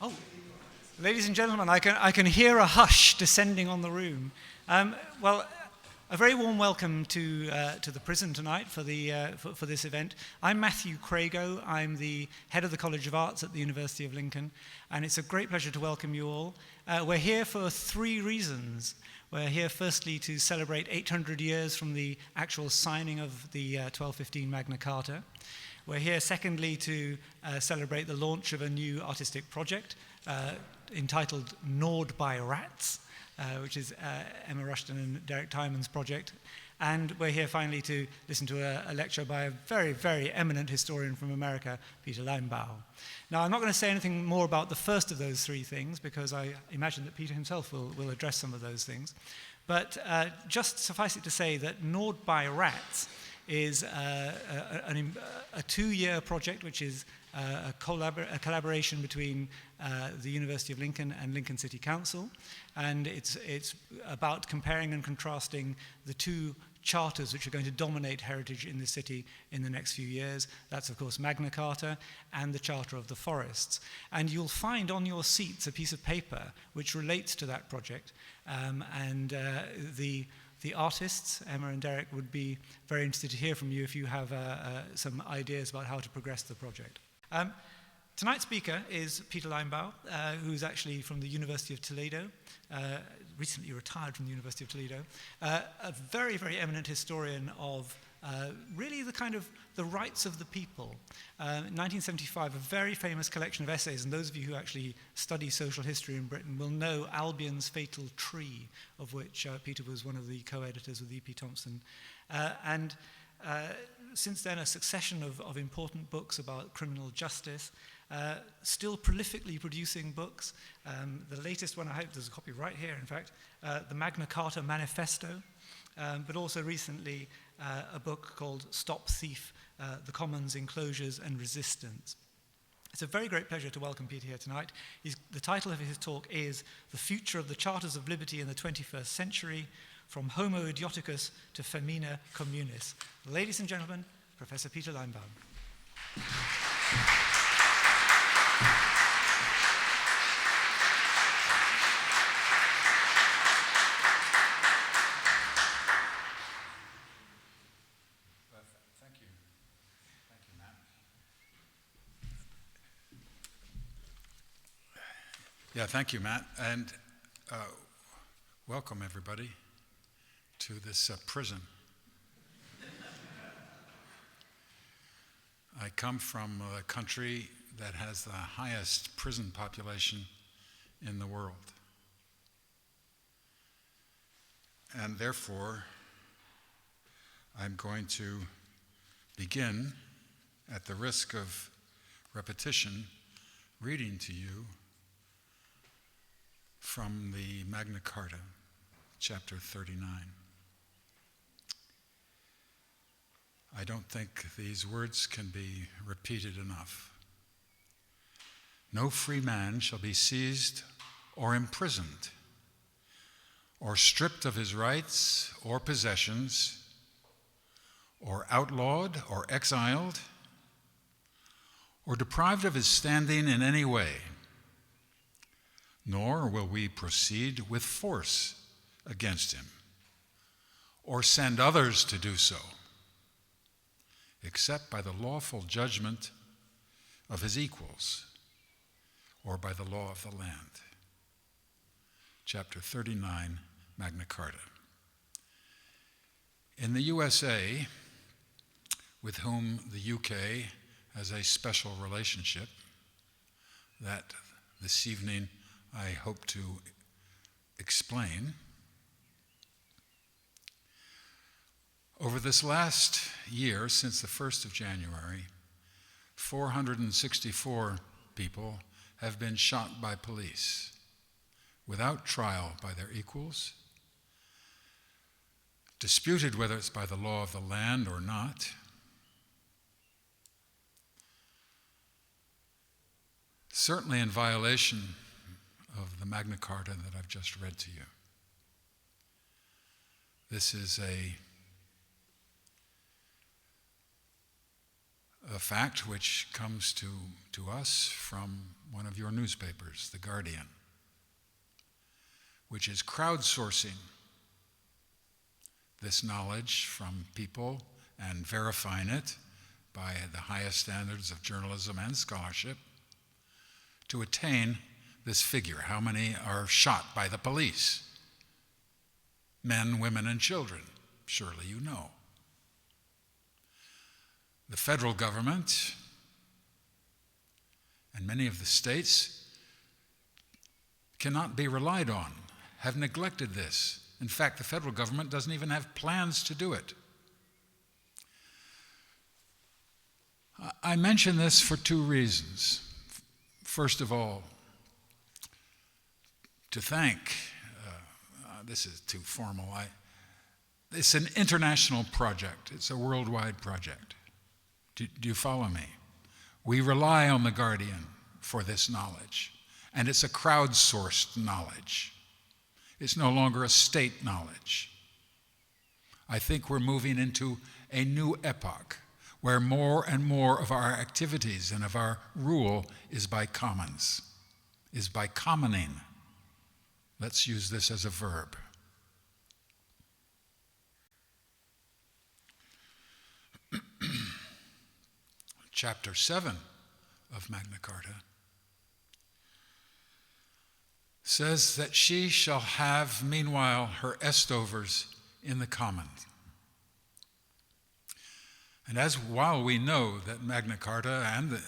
Oh, ladies and gentlemen, I can hear a hush descending on the room. Well, a very warm welcome to the prison tonight for this event. I'm Matthew Crago. I'm the head of the College of Arts at the University of Lincoln, and it's a great pleasure to welcome you all. We're here for three reasons. We're here firstly to celebrate 800 years from the actual signing of the 1215 Magna Carta. We're here secondly to celebrate the launch of a new artistic project entitled Gnawed by Rats, which is Emma Rushton and Derek Tyman's project. And we're here finally to listen to a lecture by a very, very eminent historian from America, Peter Linebaugh. Now, I'm not going to say anything more about the first of those three things because I imagine that Peter himself will address some of those things. But just suffice it to say that Gnawed by Rats is a 2-year project, which is a collaboration between the University of Lincoln and Lincoln City Council, and it's about comparing and contrasting the two charters which are going to dominate heritage in the city in the next few years. That's, of course, Magna Carta and the Charter of the Forests. And you'll find on your seats a piece of paper which relates to that project, the artists, Emma and Derek, would be very interested to hear from you if you have some ideas about how to progress the project. Tonight's speaker is Peter Linebaugh, who's actually from the University of Toledo, recently retired from the University of Toledo, a very, very eminent historian of really the rights of the people. In 1975, a very famous collection of essays, and those of you who actually study social history in Britain will know Albion's Fatal Tree, of which Peter was one of the co-editors with E.P. Thompson. Since then, a succession of important books about criminal justice, still prolifically producing books. The latest one, I hope there's a copy right here, in fact, the Magna Carta Manifesto, but also recently a book called Stop Thief, The Commons, Enclosures and Resistance. It's a very great pleasure to welcome Peter here tonight. The title of his talk is The Future of the Charters of Liberty in the 21st Century, From Homo Idioticus to Femina Communis. Ladies and gentlemen, Professor Peter Linebaugh. Thank you, Matt, and welcome everybody to this prison. I come from a country that has the highest prison population in the world, and therefore I'm going to begin, at the risk of repetition, reading to you from the Magna Carta, chapter 39. I don't think these words can be repeated enough. No free man shall be seized or imprisoned, or stripped of his rights or possessions, or outlawed or exiled, or deprived of his standing in any way. Nor will we proceed with force against him, or send others to do so, except by the lawful judgment of his equals, or by the law of the land. Chapter 39, Magna Carta. In the USA, with whom the UK has a special relationship that this evening I hope to explain. Over this last year, since the 1st of January, 464 people have been shot by police without trial by their equals, disputed whether it's by the law of the land or not, certainly in violation of the Magna Carta that I've just read to you. This is a fact which comes to us from one of your newspapers, The Guardian, which is crowdsourcing this knowledge from people and verifying it by the highest standards of journalism and scholarship to attain this figure. How many are shot by the police? Men, women, and children. Surely you know. The federal government and many of the states cannot be relied on, have neglected this. In fact, the federal government doesn't even have plans to do it. I mention this for two reasons. First of all, to thank, this is too formal, it's an international project. It's a worldwide project. Do you follow me? We rely on The Guardian for this knowledge, and it's a crowdsourced knowledge. It's no longer a state knowledge. I think we're moving into a new epoch where more and more of our activities and of our rule is by commons, is by commoning. Let's use this as a verb. Chapter 7 of Magna Carta says that she shall have, meanwhile, her EstoVers in the common. And while we know that Magna Carta and,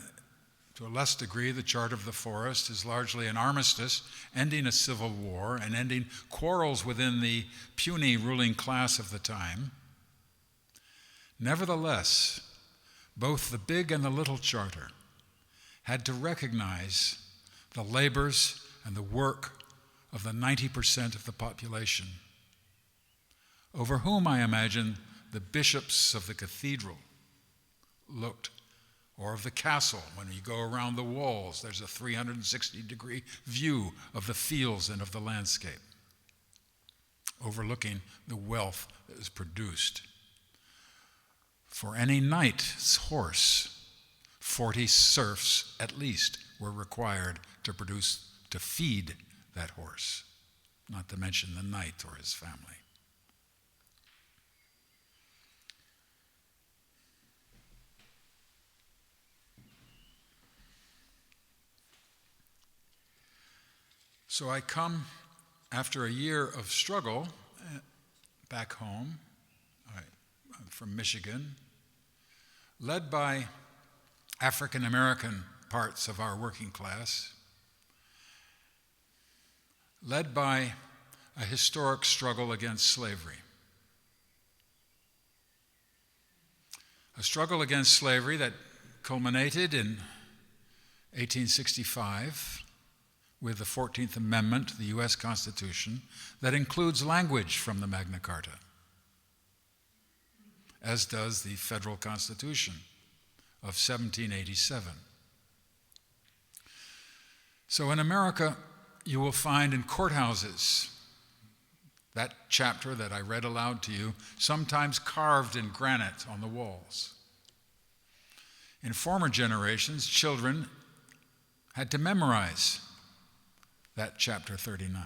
to a less degree, the Charter of the Forest is largely an armistice, ending a civil war and ending quarrels within the puny ruling class of the time, nevertheless, both the big and the little charter had to recognize the labors and the work of the 90% of the population, over whom I imagine the bishops of the cathedral looked, or of the castle. When you go around the walls, there's a 360-degree view of the fields and of the landscape, overlooking the wealth that is produced. For any knight's horse, 40 serfs at least were required to feed that horse, not to mention the knight or his family. So I come after a year of struggle back home. I'm from Michigan, led by African American parts of our working class, led by a historic struggle against slavery. A struggle against slavery that culminated in 1865 with the 14th Amendment to the U.S. Constitution that includes language from the Magna Carta, as does the Federal Constitution of 1787. So in America, you will find in courthouses that chapter that I read aloud to you, sometimes carved in granite on the walls. In former generations, children had to memorize that chapter 39.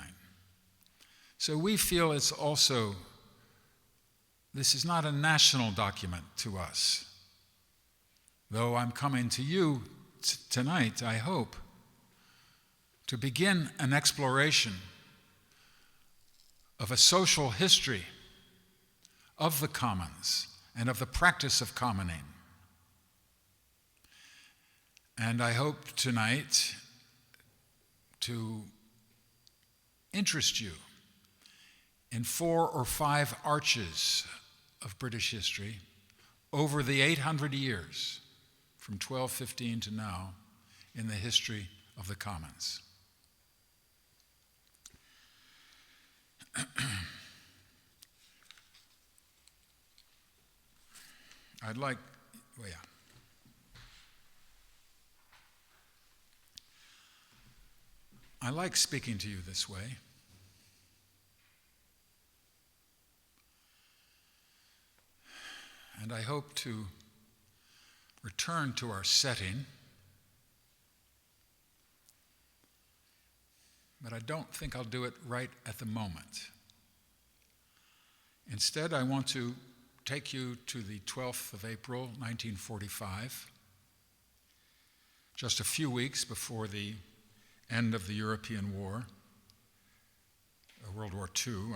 So we feel it's also, this is not a national document to us. Though I'm coming to you tonight, I hope, to begin an exploration of a social history of the commons and of the practice of commoning. And I hope tonight to interest you in 4 or 5 arches of British history over the 800 years, from 1215 to now, in the history of the commons. I like speaking to you this way. And I hope to return to our setting, but I don't think I'll do it right at the moment. Instead, I want to take you to the 12th of April, 1945, just a few weeks before the end of the European War, World War II,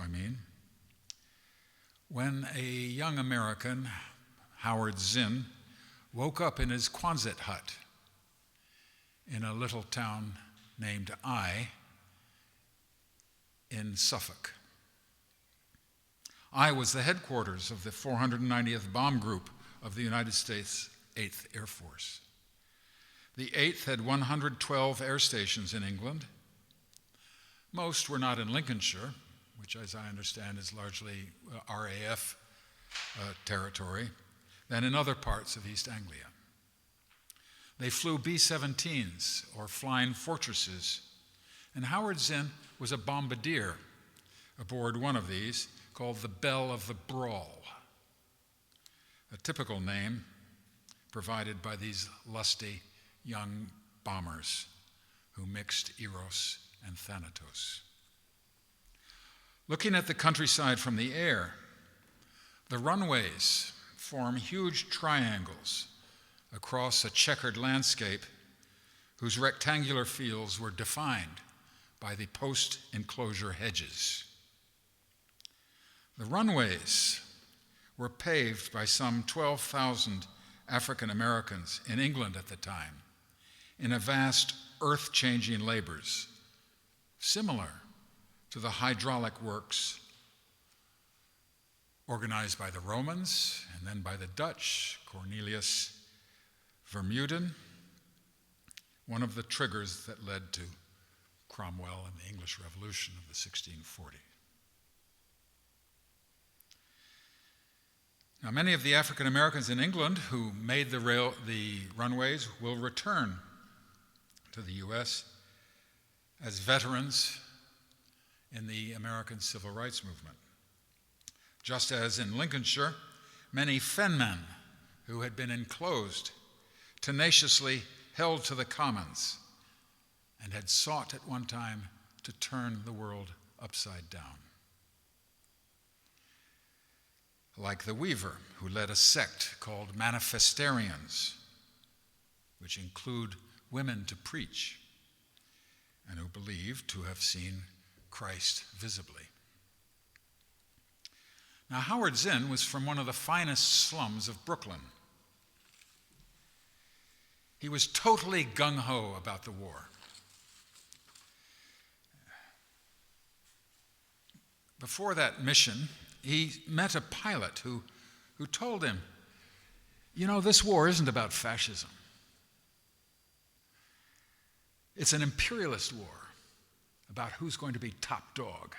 when a young American, Howard Zinn, woke up in his Quonset hut in a little town named Eye in Suffolk. Eye was the headquarters of the 490th Bomb Group of the United States 8th Air Force. The 8th had 112 air stations in England. Most were not in Lincolnshire, which, as I understand, is largely RAF territory, than in other parts of East Anglia. They flew B-17s, or flying fortresses, and Howard Zinn was a bombardier aboard one of these called the Belle of the Brawl, a typical name provided by these lusty young bombers who mixed Eros and Thanatos. Looking at the countryside from the air, the runways form huge triangles across a checkered landscape whose rectangular fields were defined by the post-enclosure hedges. The runways were paved by some 12,000 African Americans in England at the time in a vast earth-changing labors, similar to the hydraulic works organized by the Romans and then by the Dutch, Cornelius Vermuyden, one of the triggers that led to Cromwell and the English Revolution of the 1640s. Now, many of the African Americans in England who made the runways will return to the U.S. as veterans in the American Civil Rights Movement. Just as in Lincolnshire, many fenmen who had been enclosed tenaciously held to the commons and had sought at one time to turn the world upside down. Like the Weaver, who led a sect called Manifestarians, which include women to preach, and who believed to have seen Christ visibly. Now, Howard Zinn was from one of the finest slums of Brooklyn. He was totally gung-ho about the war. Before that mission, he met a pilot who told him, you know, this war isn't about fascism. It's an imperialist war about who's going to be top dog,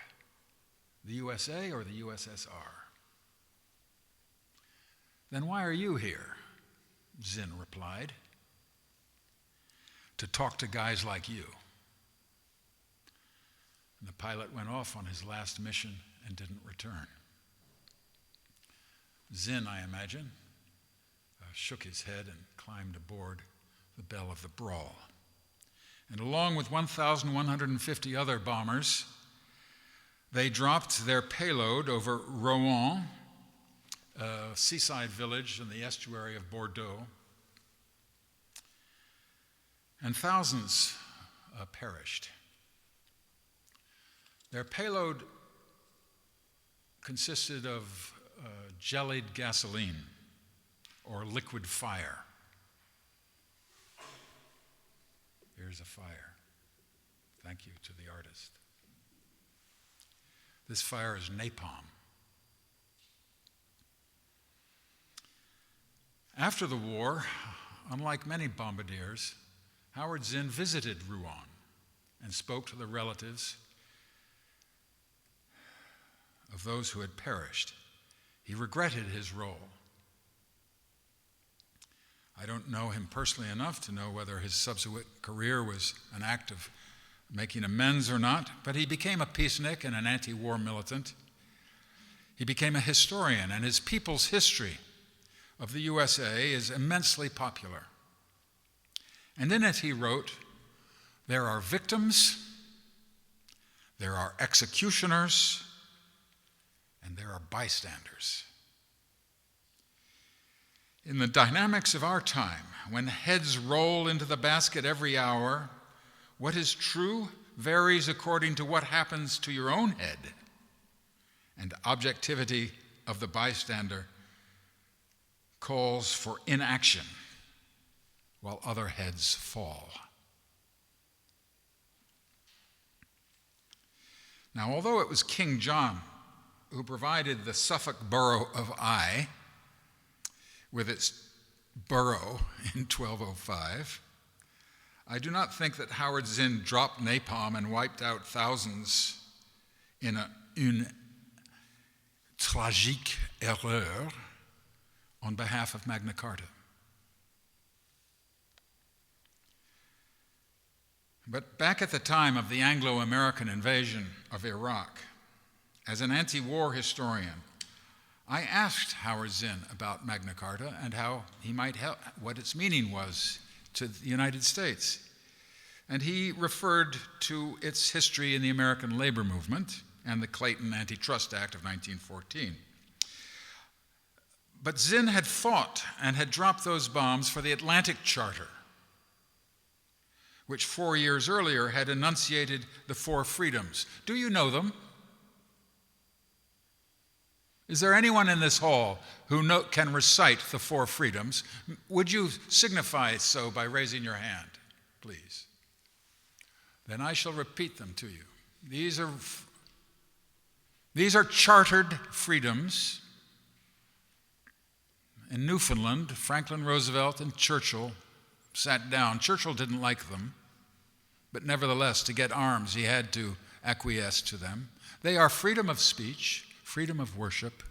the USA or the USSR. Then why are you here? Zinn replied. To talk to guys like you. And the pilot went off on his last mission and didn't return. Zinn, I imagine, shook his head and climbed aboard the Belle of the Brawl. And along with 1,150 other bombers, they dropped their payload over Rouen, a seaside village in the estuary of Bordeaux, and thousands perished. Their payload consisted of jellied gasoline or liquid fire. Here's a fire. Thank you to the artist. This fire is napalm. After the war, unlike many bombardiers, Howard Zinn visited Rouen and spoke to the relatives of those who had perished. He regretted his role. I don't know him personally enough to know whether his subsequent career was an act of making amends or not, but he became a peacenik and an anti-war militant. He became a historian, and his people's history of the USA is immensely popular. And in it he wrote, "There are victims, there are executioners, and there are bystanders." In the dynamics of our time, when heads roll into the basket every hour, what is true varies according to what happens to your own head, and objectivity of the bystander calls for inaction while other heads fall. Now, although it was King John who provided the Suffolk borough of Eye with its borough in 1205, I do not think that Howard Zinn dropped napalm and wiped out thousands in une tragique erreur on behalf of Magna Carta. But back at the time of the Anglo-American invasion of Iraq, as an anti-war historian, I asked Howard Zinn about Magna Carta and how he might help, what its meaning was to the United States. And he referred to its history in the American labor movement and the Clayton Antitrust Act of 1914. But Zinn had fought and had dropped those bombs for the Atlantic Charter, which 4 years earlier had enunciated the four freedoms. Do you know them? Is there anyone in this hall who can recite the four freedoms? Would you signify so by raising your hand, please? Then I shall repeat them to you. These are chartered freedoms. In Newfoundland, Franklin Roosevelt and Churchill sat down. Churchill didn't like them, but nevertheless, to get arms, he had to acquiesce to them. They are freedom of speech, freedom of worship,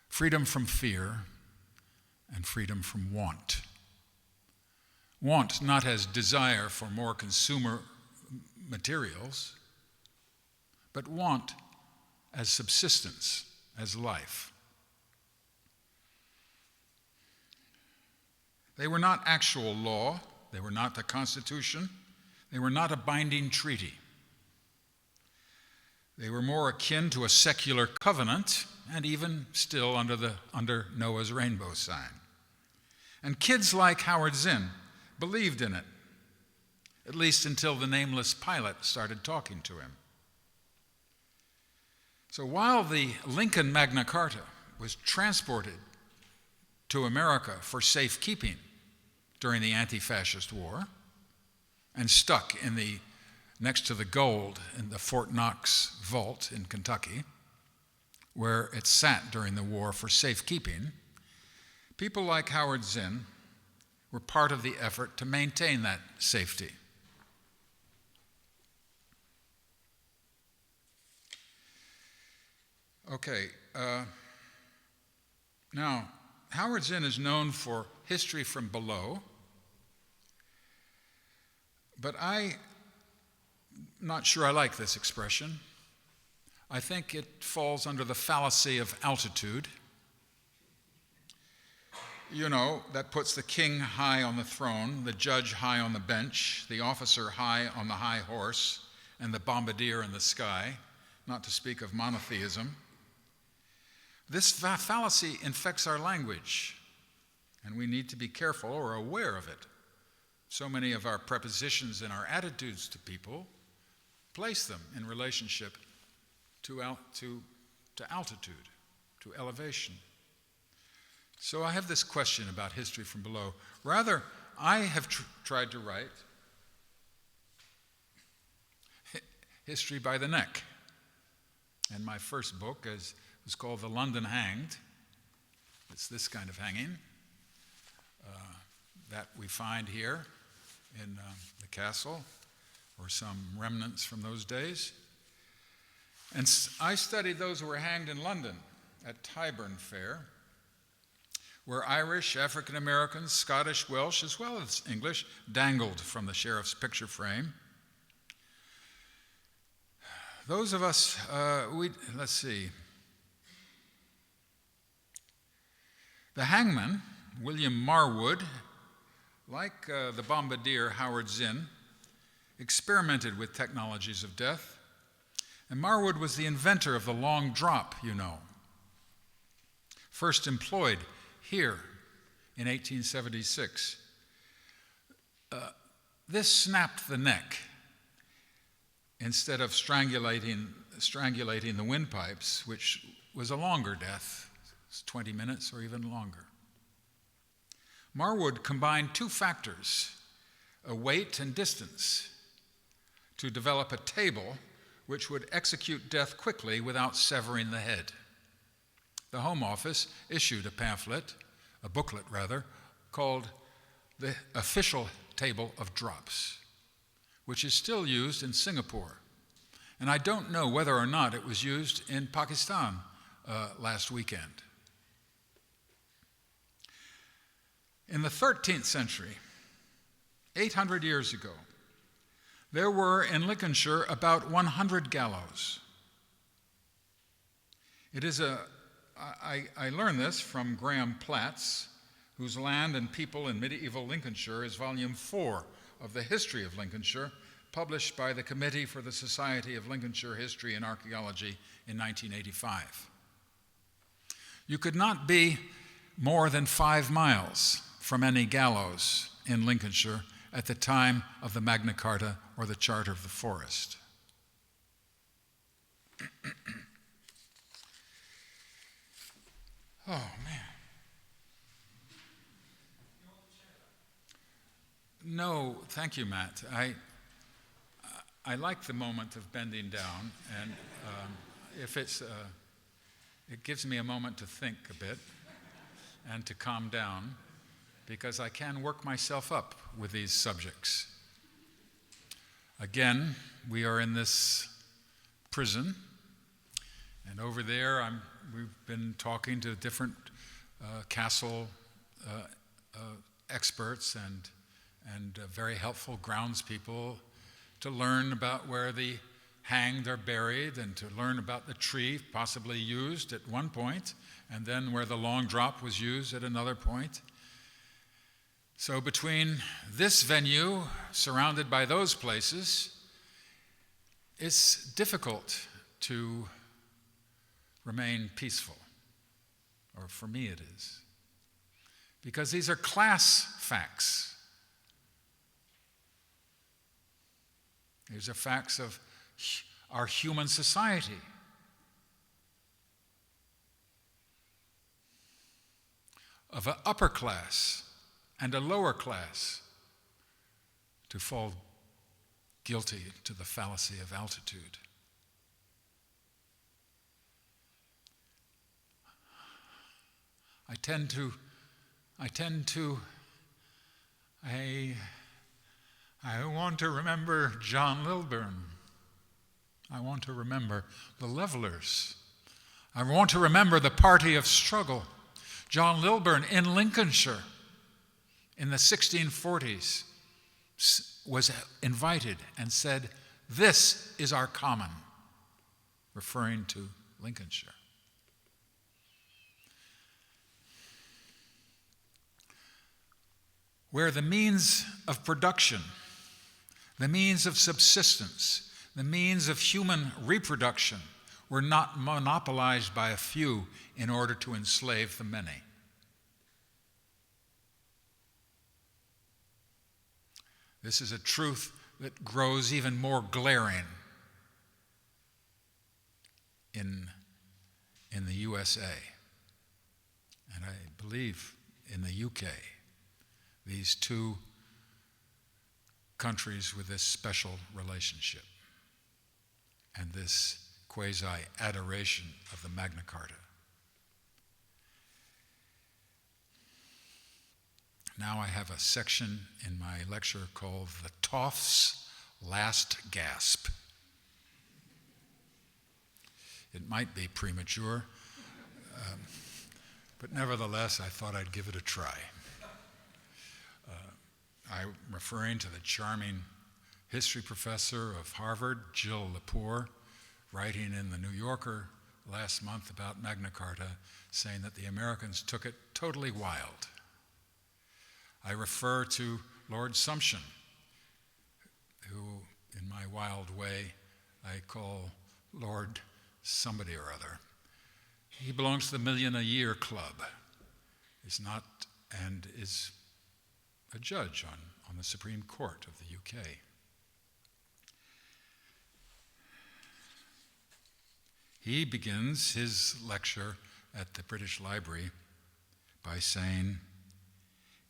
freedom from fear, and freedom from want. Want not as desire for more consumer materials, but want as subsistence, as life. They were not actual law, they were not the Constitution, they were not a binding treaty. They were more akin to a secular covenant, and even still under Noah's rainbow sign. And kids like Howard Zinn believed in it, at least until the nameless pilot started talking to him. So while the Lincoln Magna Carta was transported to America for safekeeping during the anti-fascist war and stuck next to the gold in the Fort Knox vault in Kentucky, where it sat during the war for safekeeping, people like Howard Zinn were part of the effort to maintain that safety. Okay, now, Howard Zinn is known for history from below, but I'm not sure I like this expression. I think it falls under the fallacy of altitude. You know, that puts the king high on the throne, the judge high on the bench, the officer high on the high horse, and the bombardier in the sky, not to speak of monotheism. This fallacy infects our language, and we need to be careful or aware of it. So many of our prepositions and our attitudes to people place them in relationship to altitude, to elevation. So I have this question about history from below. Rather, I have tried to write history by the neck. And my first book was called The London Hanged. It's this kind of hanging that we find here in the castle, or some remnants from those days. And I studied those who were hanged in London at Tyburn Fair, where Irish, African Americans, Scottish, Welsh, as well as English, dangled from the sheriff's picture frame. Those of us, let's see. The hangman, William Marwood, like the bombardier Howard Zinn, experimented with technologies of death, and Marwood was the inventor of the long drop, you know, first employed here in 1876. This snapped the neck instead of strangulating the windpipes, which was a longer death, 20 minutes or even longer. Marwood combined two factors, weight and distance, to develop a table which would execute death quickly without severing the head. The Home Office issued a booklet rather, called the Official Table of Drops, which is still used in Singapore. And I don't know whether or not it was used in Pakistan last weekend. In the 13th century, 800 years ago, there were in Lincolnshire about 100 gallows. I learned this from Graham Platts, whose Land and People in Medieval Lincolnshire is volume 4 of the History of Lincolnshire, published by the Committee for the Society of Lincolnshire History and Archaeology in 1985. You could not be more than 5 miles from any gallows in Lincolnshire at the time of the Magna Carta or the Charter of the Forest. Oh, man. No, thank you, Matt. I like the moment of bending down, and if it gives me a moment to think a bit and to calm down, because I can work myself up with these subjects. Again, we are in this prison, and over there we've been talking to different castle experts and very helpful groundspeople to learn about where the hanged are buried and to learn about the tree possibly used at one point, and then where the long drop was used at another point. So between this venue, surrounded by those places, it's difficult to remain peaceful, or for me it is, because these are class facts. These are facts of our human society. Of an upper class and a lower class to fall guilty to the fallacy of altitude. I want to remember John Lilburn. I want to remember the Levelers. I want to remember the Party of Struggle. John Lilburn in Lincolnshire in the 1640s was invited and said, "This is our common," referring to Lincolnshire. Where the means of production, the means of subsistence, the means of human reproduction were not monopolized by a few in order to enslave the many. This is a truth that grows even more glaring in the USA, and I believe in the UK, these two countries with this special relationship and this quasi-adoration of the Magna Carta. Now I have a section in my lecture called The Toff's Last Gasp. It might be premature, but nevertheless, I thought I'd give it a try. I'm referring to the charming history professor of Harvard, Jill Lepore, writing in the New Yorker last month about Magna Carta, saying that the Americans took it totally wild. I refer to Lord Sumption, who, in my wild way, I call Lord somebody or other. He belongs to the Million a Year Club, is a judge on the Supreme Court of the UK. He begins his lecture at the British Library by saying,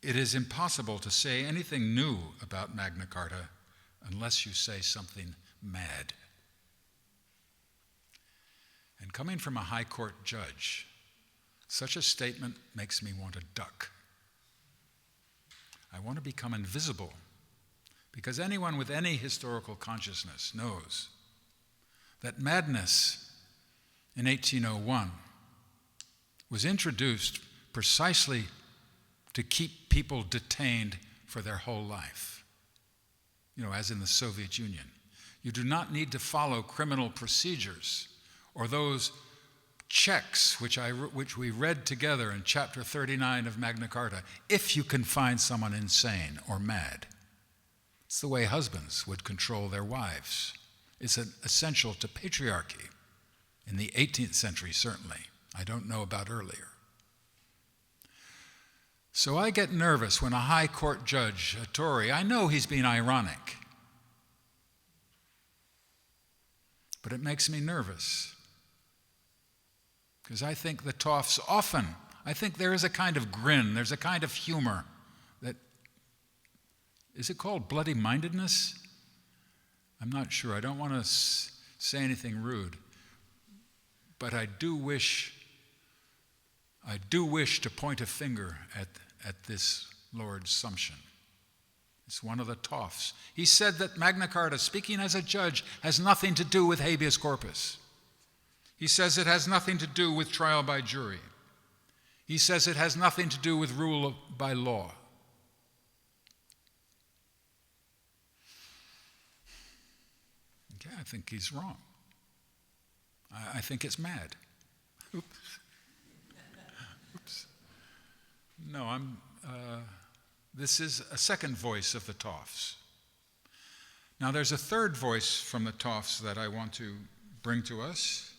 "It is impossible to say anything new about Magna Carta unless you say something mad." And coming from a high court judge, such a statement makes me want to duck. I want to become invisible, because anyone with any historical consciousness knows that madness in 1801 was introduced precisely to keep people detained for their whole life. As in the Soviet Union. You do not need to follow criminal procedures or those checks which we read together in chapter 39 of Magna Carta if you can find someone insane or mad. It's the way husbands would control their wives. It's essential to patriarchy. In the 18th century, certainly. I don't know about earlier. So I get nervous when a high court judge, a Tory, I know he's being ironic, but it makes me nervous. Because I think the Toffs I think there is a kind of grin, there's a kind of humor that, is it called bloody-mindedness? I'm not sure. I don't want to say anything rude. But I do wish to point a finger at this Lord Sumption. It's one of the Toffs. He said that Magna Carta, speaking as a judge, has nothing to do with habeas corpus. He says it has nothing to do with trial by jury. He says it has nothing to do with rule by law. Okay, I think he's wrong. I think it's mad. Oops. No, this is a second voice of the Toffs. Now, there's a third voice from the Toffs that I want to bring to us.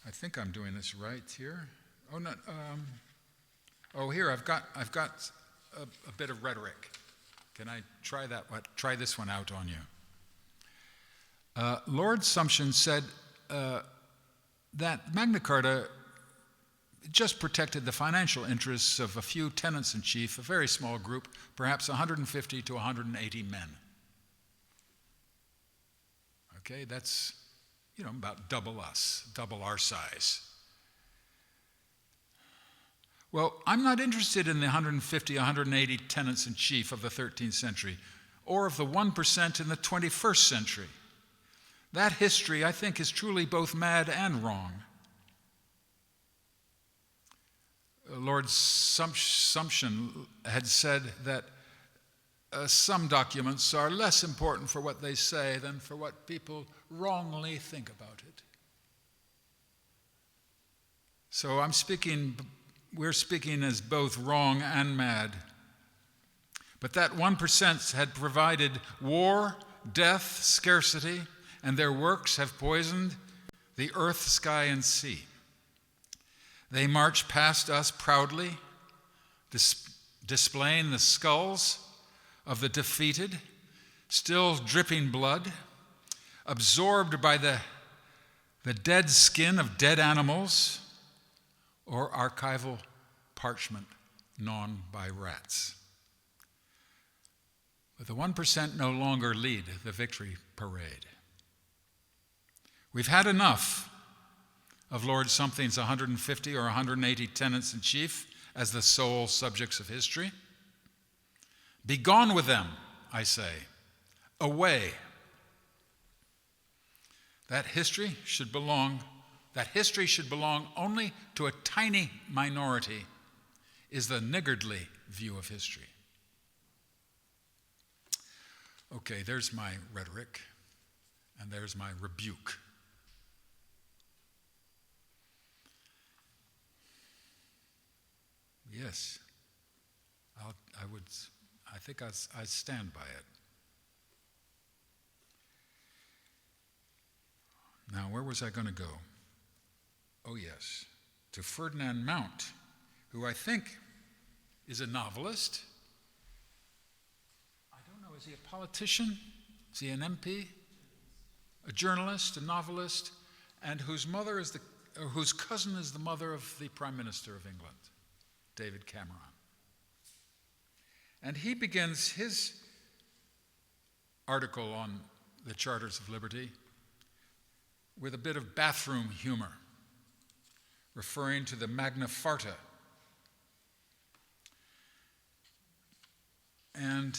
I think I'm doing this right here. Oh, no. Here I've got a bit of rhetoric. Can I try that? Try this one out on you. Lord Sumption said that Magna Carta just protected the financial interests of a few tenants-in-chief, a very small group, perhaps 150 to 180 men. Okay, that's, about double us, double our size. Well, I'm not interested in the 150, 180 tenants-in-chief of the 13th century, or of the 1% in the 21st century. That history, I think, is truly both mad and wrong. Lord Sumption had said that some documents are less important for what they say than for what people wrongly think about it. So we're speaking as both wrong and mad. But that 1% had provided war, death, scarcity, and their works have poisoned the earth, sky, and sea. They march past us proudly, displaying the skulls of the defeated, still dripping blood, absorbed by the dead skin of dead animals, or archival parchment gnawn by rats. But the 1% no longer lead the victory parade. We've had enough of Lord Something's 150 or 180 tenants-in-chief as the sole subjects of history. Be gone with them, I say. Away. That history should belong only to a tiny minority, is the niggardly view of history. Okay, there's my rhetoric, and there's my rebuke. Yes. I think I stand by it. Now, where was I going to go? Oh, yes, to Ferdinand Mount, who I think is a novelist. I don't know, is he a politician? Is he an MP? A journalist, a novelist, and whose cousin is the mother of the Prime Minister of England, David Cameron. And he begins his article on the Charters of Liberty with a bit of bathroom humor, referring to the Magna Carta. And,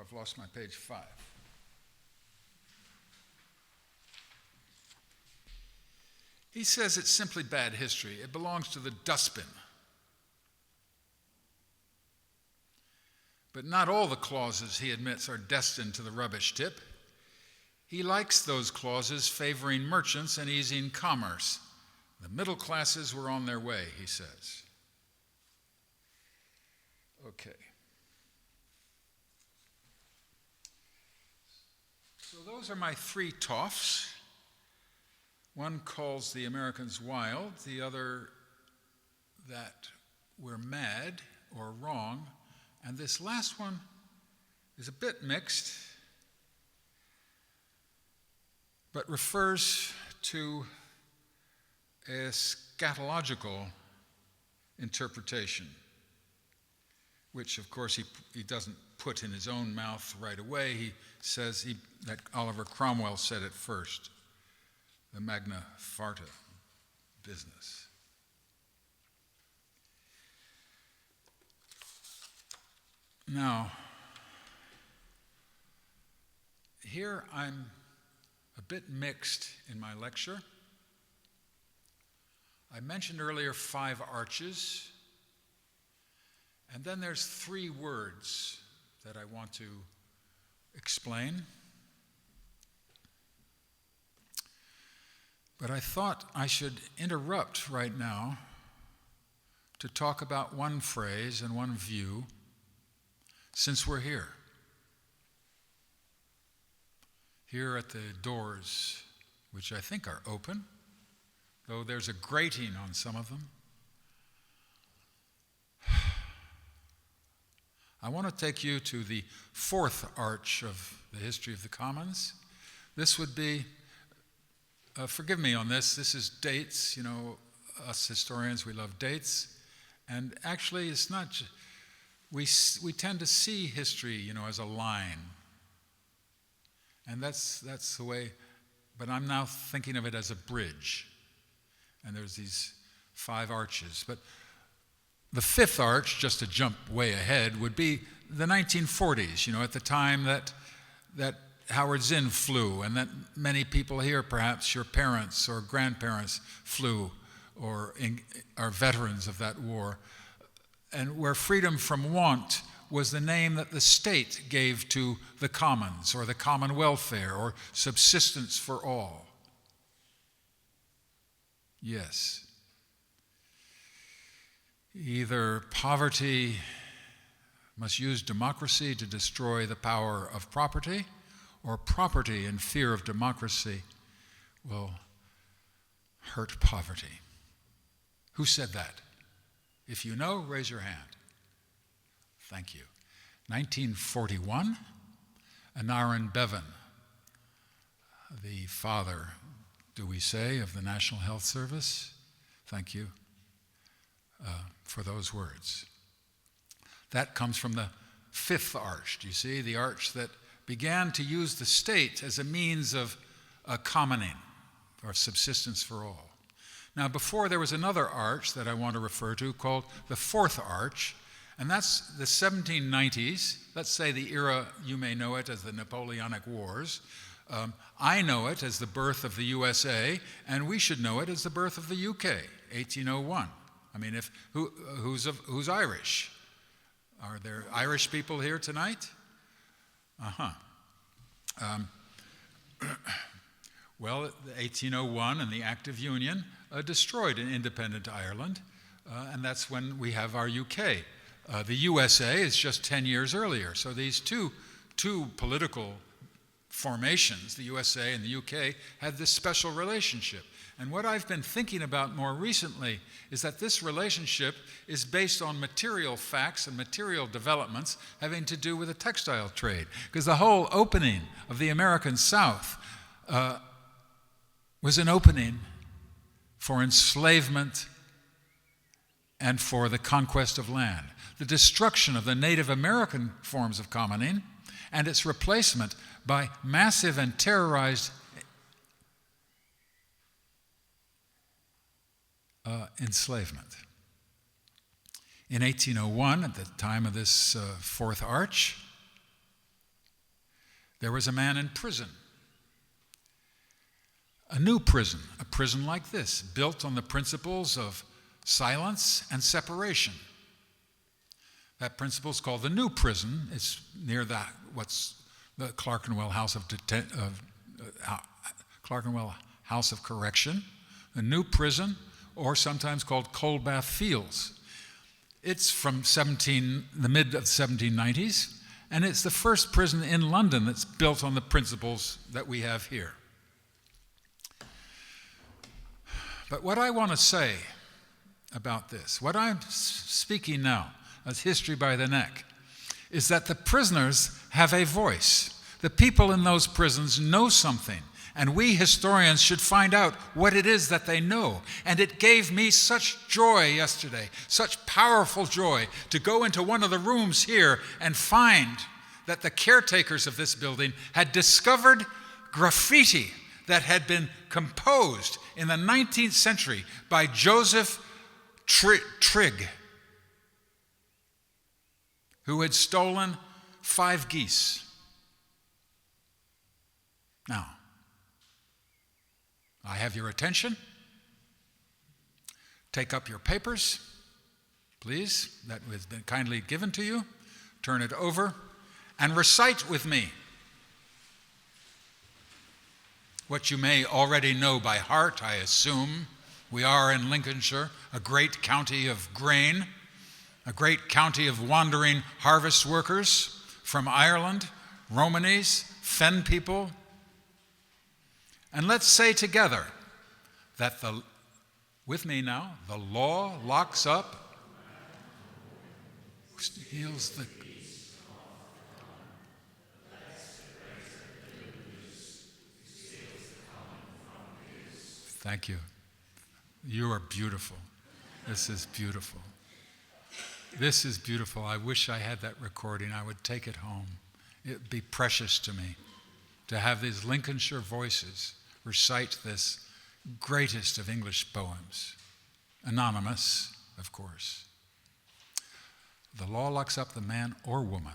I've lost my page 5. He says it's simply bad history. It belongs to the dustbin. But not all the clauses, he admits, are destined to the rubbish tip. He likes those clauses favoring merchants and easing commerce. The middle classes were on their way, he says. Okay. So those are my 3 toffs. One calls the Americans wild, the other that we're mad or wrong, and this last one is a bit mixed, but refers to a eschatological interpretation, which, of course, he doesn't put in his own mouth right away. He says that Oliver Cromwell said it first, the Magna Carta business. Now, here I'm a bit mixed in my lecture. I mentioned earlier 5 arches, and then there's 3 words that I want to explain. But I thought I should interrupt right now to talk about one phrase and one view, since we're here at the doors, which I think are open, though there's a grating on some of them. I want to take you to the 4th arch of the history of the Commons. This would be, forgive me on this is dates. You know, us historians, we love dates. And actually, it's not, we tend to see history, you know, as a line. And that's the way, but I'm now thinking of it as a bridge. And there's these 5 arches. But the 5th arch, just to jump way ahead, would be the 1940s, you know, at the time that Howard Zinn flew, and that many people here, perhaps your parents or grandparents, flew or are veterans of that war, and where freedom from want was the name that the state gave to the commons, or the common welfare, or subsistence for all. Yes. Either poverty must use democracy to destroy the power of property, or property in fear of democracy will hurt poverty. Who said that? If you know, raise your hand. Thank you. 1941, Anaran Bevan, the father, do we say, of the National Health Service. Thank you for those words. That comes from the 5th arch, do you see? The arch that began to use the state as a means of commoning, or subsistence for all. Now, before there was another arch that I want to refer to called the 4th arch, and that's the 1790s. Let's say the era, you may know it as the Napoleonic Wars. I know it as the birth of the USA, and we should know it as the birth of the UK, 1801. I mean, who's Irish? Are there Irish people here tonight? Well, 1801 and the Act of Union destroyed in independent Ireland, and that's when we have our UK. The USA is just 10 years earlier. So these two political formations, the USA and the UK, had this special relationship. And what I've been thinking about more recently is that this relationship is based on material facts and material developments having to do with the textile trade. Because the whole opening of the American South was an opening for enslavement and for the conquest of land. The destruction of the Native American forms of commoning and its replacement by massive and terrorized enslavement. In 1801, at the time of this Fourth Arch, there was a man in prison. A new prison, a prison like this, built on the principles of silence and separation. That principle is called the New Prison. It's near what's the Clerkenwell House of Clerkenwell House of Correction, the New Prison, or sometimes called Coldbath Fields. It's from the mid of the 1790s, and it's the first prison in London that's built on the principles that we have here. But what I want to say about this, what I'm speaking now as history by the neck, is that the prisoners have a voice. The people in those prisons know something, and we historians should find out what it is that they know. And it gave me such joy yesterday, such powerful joy, to go into one of the rooms here and find that the caretakers of this building had discovered graffiti that had been composed in the 19th century by Joseph Trigg, who had stolen 5 geese. Now, I have your attention. Take up your papers, please, that has been kindly given to you. Turn it over and recite with me what you may already know by heart, I assume. We are in Lincolnshire, a great county of grain, a great county of wandering harvest workers from Ireland, Romanese, Fen people. And let's say together that with me now, the law locks up, steals the... Thank you. You are beautiful. This is beautiful. This is beautiful. I wish I had that recording. I would take it home. It would be precious to me to have these Lincolnshire voices recite this greatest of English poems. Anonymous, of course. The law locks up the man or woman.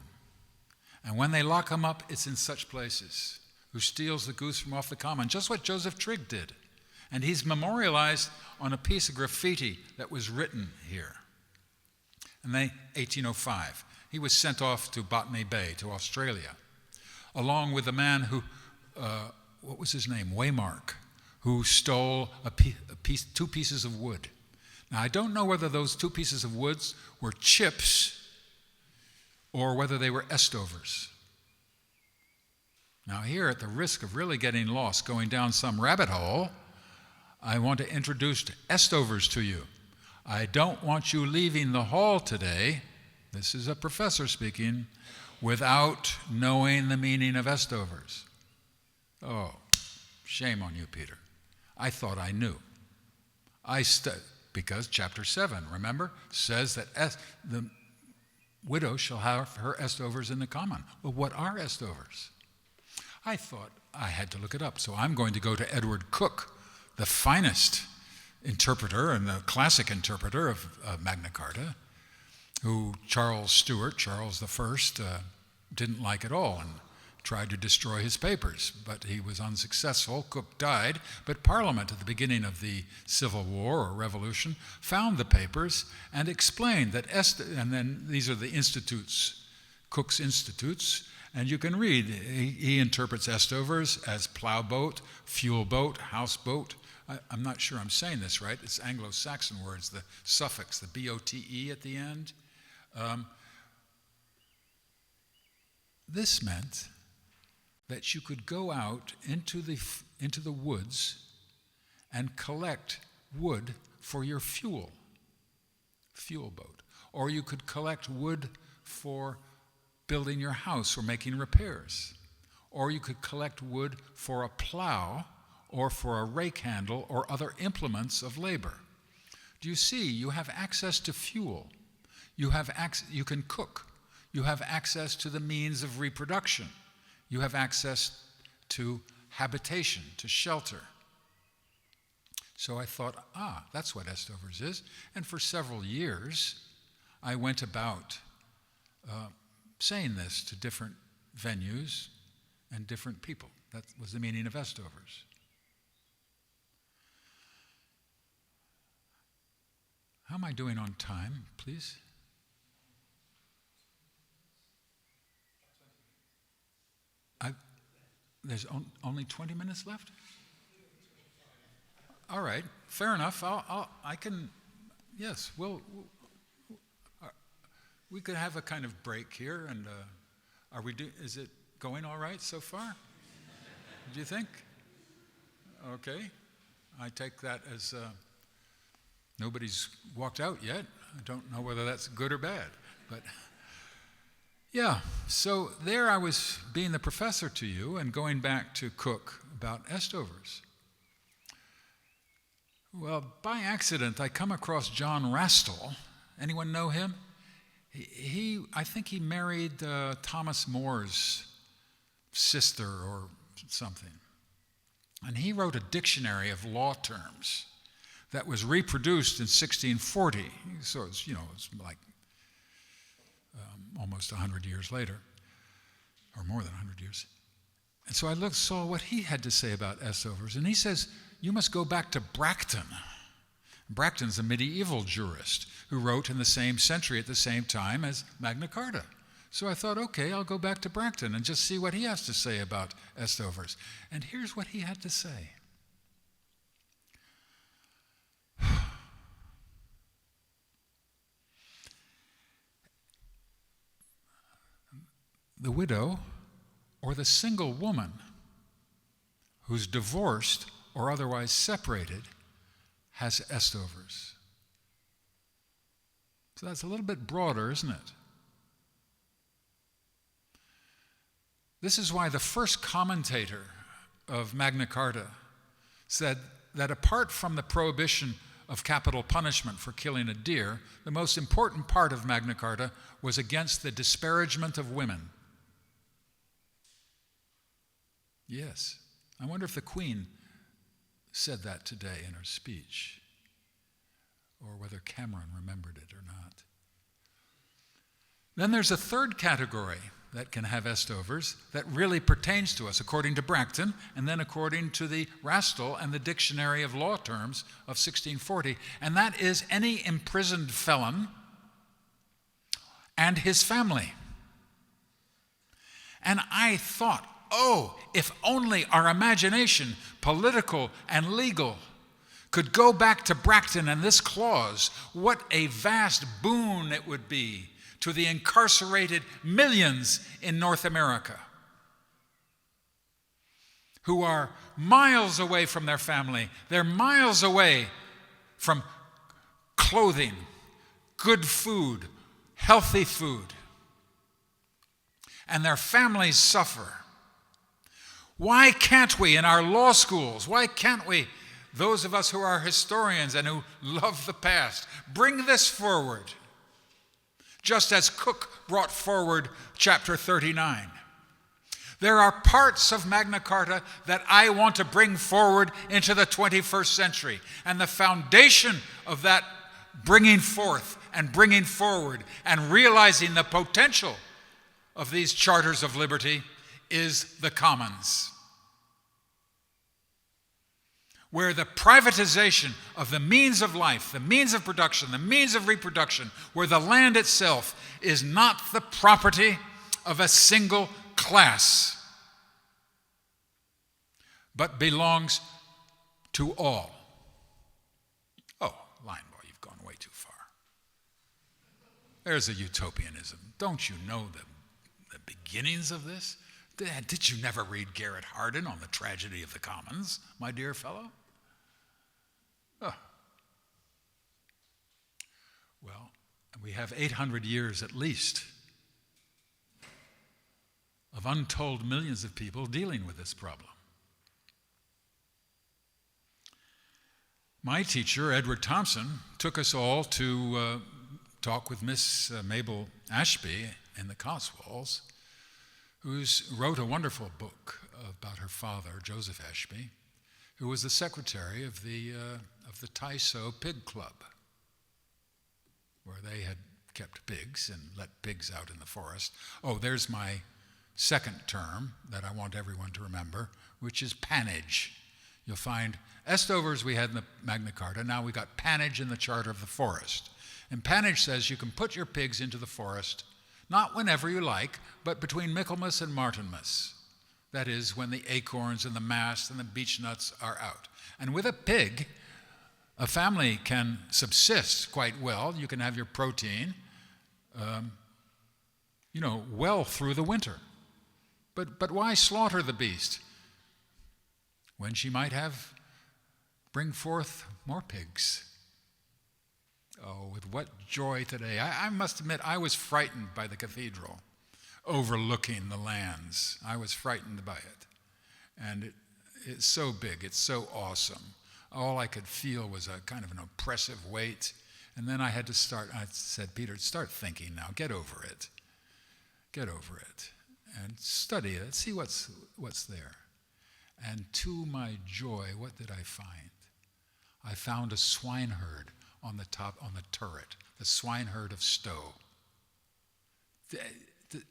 And when they lock him up, it's in such places. Who steals the goose from off the common, just what Joseph Trigg did. And he's memorialized on a piece of graffiti that was written here. In 1805, he was sent off to Botany Bay, to Australia, along with a man who, what was his name? Waymark, who stole two pieces of wood. Now, I don't know whether those 2 pieces of wood were chips or whether they were EstoVers. Now, here, at the risk of really getting lost, going down some rabbit hole, I want to introduce EstoVers to you. I don't want you leaving the hall today, this is a professor speaking, without knowing the meaning of EstoVers. Oh, shame on you, Peter. I thought I knew. Because chapter 7, remember, says that the widow shall have her EstoVers in the common. Well, what are EstoVers? I thought I had to look it up, so I'm going to go to Edward Cook, the finest interpreter and the classic interpreter of Magna Carta, who Charles Stuart, Charles I, didn't like at all and tried to destroy his papers, but he was unsuccessful. Cook died, but Parliament at the beginning of the Civil War or Revolution found the papers and explained that, and then these are the institutes, Cook's institutes, and you can read, he interprets EstoVers as plow boat, fuel boat, houseboat, I'm not sure I'm saying this right. It's Anglo-Saxon words, the suffix, the B-O-T-E at the end. This meant that you could go out into the woods and collect wood for your fuel boat. Or you could collect wood for building your house or making repairs. Or you could collect wood for a plow or for a rake handle or other implements of labor. Do you see? You have access to fuel. You can cook. You have access to the means of reproduction. You have access to habitation, to shelter. So I thought, that's what EstoVers is. And for several years, I went about saying this to different venues and different people. That was the meaning of EstoVers. How am I doing on time, please? There's only 20 minutes left? All right, fair enough. I can, yes, we could have a kind of break here, and is it going all right so far? Do you think? Okay, I take that as nobody's walked out yet. I don't know whether that's good or bad, but yeah. So there I was being the professor to you and going back to Cook about EstoVers. Well, by accident, I come across John Rastall. Anyone know him? I think he married Thomas More's sister or something. And he wrote a dictionary of law terms that was reproduced in 1640. So it's like almost 100 years later, or more than 100 years. And so I saw what he had to say about EstoVers, and he says, you must go back to Bracton. Bracton's a medieval jurist who wrote in the same century at the same time as Magna Carta. So I thought, okay, I'll go back to Bracton and just see what he has to say about EstoVers. And here's what he had to say. The widow or the single woman who's divorced or otherwise separated has EstoVers. So that's a little bit broader, isn't it? This is why the first commentator of Magna Carta said that apart from the prohibition of capital punishment for killing a deer, the most important part of Magna Carta was against the disparagement of women. Yes. I wonder if the Queen said that today in her speech, or whether Cameron remembered it or not. Then there's a third category that can have EstoVers that really pertains to us, according to Bracton, and then according to the Rastall and the Dictionary of Law Terms of 1640, and that is any imprisoned felon and his family. And I thought, if only our imagination, political and legal, could go back to Bracton and this clause, what a vast boon it would be to the incarcerated millions in North America who are miles away from their family. They're miles away from clothing, good food, healthy food, and their families suffer. Why can't we in our law schools, why can't we, those of us who are historians and who love the past, bring this forward, just as Cook brought forward chapter 39? There are parts of Magna Carta that I want to bring forward into the 21st century, and the foundation of that bringing forth and bringing forward and realizing the potential of these charters of liberty is the commons, where the privatization of the means of life, the means of production, the means of reproduction, where the land itself is not the property of a single class, but belongs to all. There's a utopianism. Don't you know the beginnings of this? Did you never read Garrett Hardin on the tragedy of the commons, my dear fellow? Oh. Well, we have 800 years at least of untold millions of people dealing with this problem. My teacher, Edward Thompson, took us all to talk with Miss Mabel Ashby in the Cotswolds, who wrote a wonderful book about her father, Joseph Ashby, who was the secretary of the Tyso Pig Club, where they had kept pigs and let pigs out in the forest. Oh, there's my second term that I want everyone to remember, which is pannage. You'll find EstoVers we had in the Magna Carta. Now we got pannage in the Charter of the Forest. And pannage says you can put your pigs into the forest, not whenever you like, but between Michaelmas and Martinmas. That is, when the acorns and the mast and the beech nuts are out. And with a pig, a family can subsist quite well. You can have your protein, well through the winter. But why slaughter the beast when she might bring forth more pigs? Oh, with what joy today. I must admit, I was frightened by the cathedral overlooking the lands. I was frightened by it. And it's so big, it's so awesome. All I could feel was a kind of an oppressive weight. And then I said, Peter, start thinking now, get over it. Get over it. And study it, see what's there. And to my joy, what did I find? I found a swineherd on the turret, the swineherd of Stowe.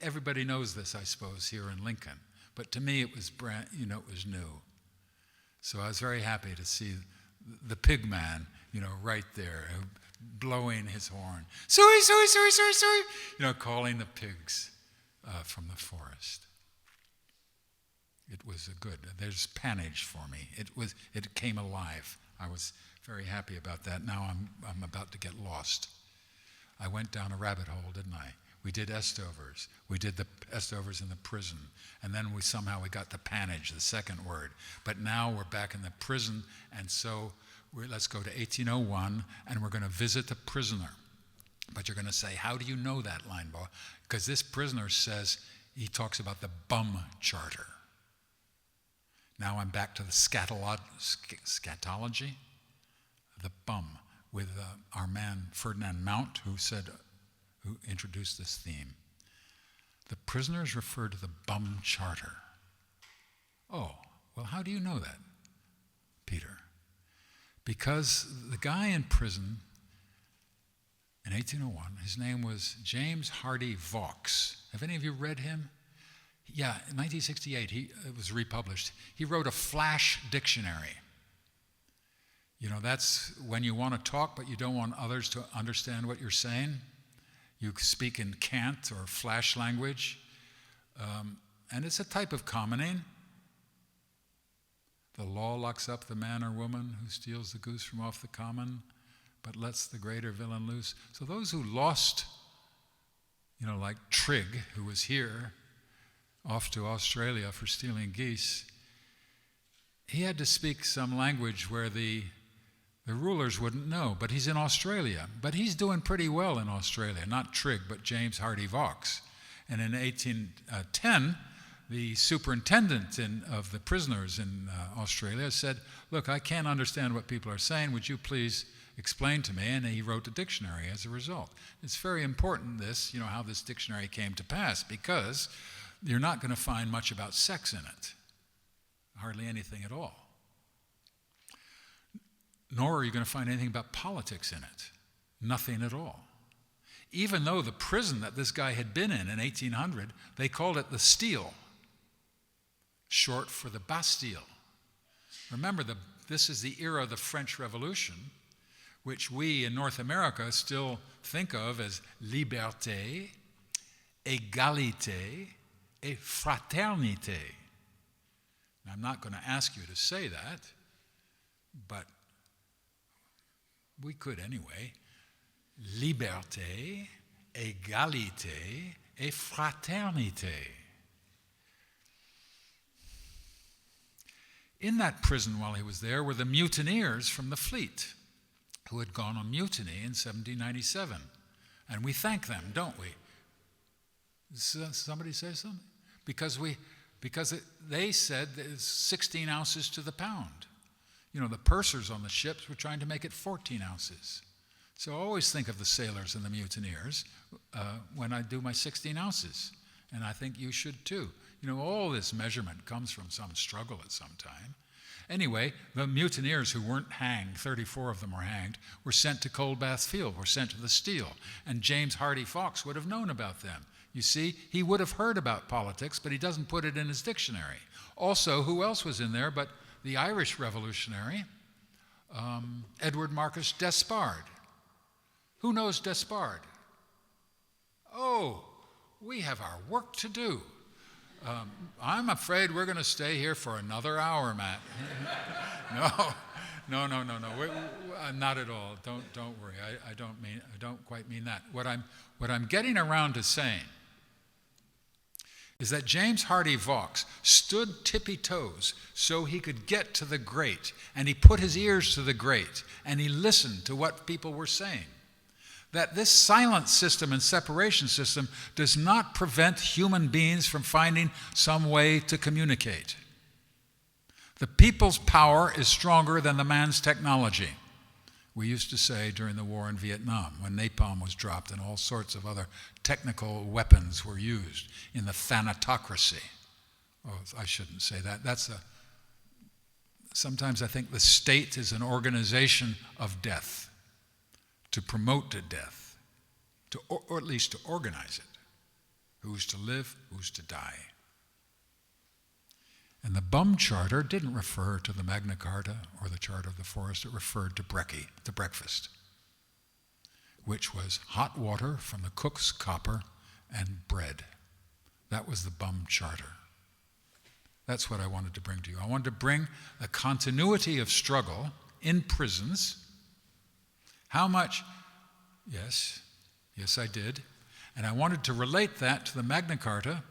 Everybody knows this, I suppose, here in Lincoln. But to me, it was it was new. So I was very happy to see the pig man, right there, blowing his horn. Suey, suey, suey, suey, suey, calling the pigs from the forest. It was there's pannage for me. It came alive. I was very happy about that. Now I'm about to get lost. I went down a rabbit hole, didn't I? We did EstoVers. We did the EstoVers in the prison. And then we got to pannage, the second word. But now we're back in the prison, and so let's go to 1801, and we're going to visit the prisoner. But you're going to say, how do you know that, Linebaugh? Because this prisoner he talks about the bum charter. Now I'm back to the scatology, the bum, with our man Ferdinand Mount, who introduced this theme. The prisoners refer to the bum charter. Oh, well, how do you know that, Peter? Because the guy in prison in 1801, his name was James Hardy Vaux. Have any of you read him? Yeah, in 1968, it was republished. He wrote a flash dictionary. That's when you want to talk, but you don't want others to understand what you're saying. You speak in cant or flash language. And it's a type of commoning. The law locks up the man or woman who steals the goose from off the common, but lets the greater villain loose. So those who lost, like Trigg, who was here, off to Australia for stealing geese, he had to speak some language where the rulers wouldn't know, but he's in Australia. But he's doing pretty well in Australia, not Trigg, but James Hardy Vaux. And in 1810, the superintendent of the prisoners in Australia said, look, I can't understand what people are saying. Would you please explain to me? And he wrote a dictionary as a result. It's very important, how this dictionary came to pass, because you're not going to find much about sex in it. Hardly anything at all. Nor are you going to find anything about politics in it. Nothing at all. Even though the prison that this guy had been in 1800, they called it the Steel, short for the Bastille. Remember, this is the era of the French Revolution, which we in North America still think of as liberté, égalité, et fraternité. Now, I'm not going to ask you to say that, but we could anyway. Liberté, égalité et fraternité. In that prison while he was there were the mutineers from the fleet who had gone on mutiny in 1797. And we thank them, don't we? Somebody say something? Because they said there's 16 ounces to the pound. You know, the pursers on the ships were trying to make it 14 ounces. So I always think of the sailors and the mutineers when I do my 16 ounces. And I think you should too. You know, all this measurement comes from some struggle at some time. Anyway, the mutineers who weren't hanged, 34 of them were hanged, were sent to Coldbath Field, were sent to the Steel. And James Hardy Fox would have known about them. You see, he would have heard about politics, but he doesn't put it in his dictionary. Also, who else was in there but the Irish revolutionary, Edward Marcus Despard. Who knows Despard? Oh, we have our work to do. I'm afraid we're going to stay here for another hour, Matt. No. Not at all. Don't worry. I don't quite mean that. What I'm getting around to saying is that James Hardy Fox stood tippy-toes so he could get to the great, and he put his ears to the great, and he listened to what people were saying. That this silent system and separation system does not prevent human beings from finding some way to communicate. The people's power is stronger than the man's technology. We used to say during the war in Vietnam, when napalm was dropped and all sorts of other technical weapons were used in the thanatocracy. Oh, I shouldn't say that. Sometimes I think the state is an organization of death, to promote to death, or at least to organize it. Who's to live, who's to die. And the Bum Charter didn't refer to the Magna Carta or the Charter of the Forest. It referred to brekkie, the breakfast, which was hot water from the cook's copper and bread. That was the Bum Charter. That's what I wanted to bring to you. I wanted to bring a continuity of struggle in prisons. How much? Yes, I did. And I wanted to relate that to the Magna Carta,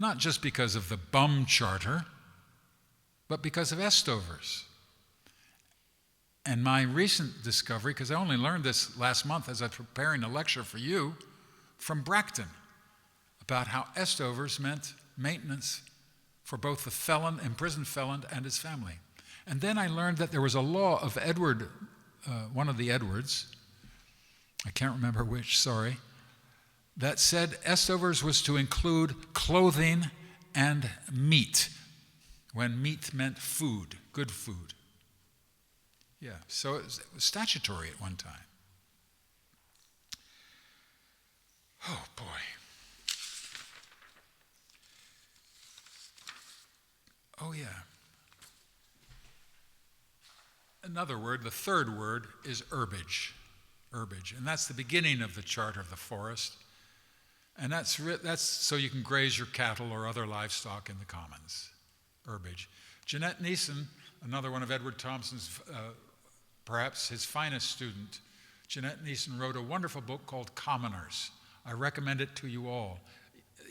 not just because of the Bum Charter, but because of EstoVers. And my recent discovery, because I only learned this last month as I was preparing a lecture for you, from Bracton, about how EstoVers meant maintenance for both the felon, imprisoned felon, and his family. And then I learned that there was a law of Edward, one of the Edwards, I can't remember which, sorry, that said EstoVers was to include clothing and meat, when meat meant food, good food. Yeah, so it was statutory at one time. Oh, boy. Oh, yeah. Another word, the third word, is herbage. Herbage, and that's the beginning of the Charter of the Forest. And that's so you can graze your cattle or other livestock in the commons. Herbage. Jeanette Neeson, another one of Edward Thompson's, perhaps his finest student, Jeanette Neeson wrote a wonderful book called Commoners. I recommend it to you all,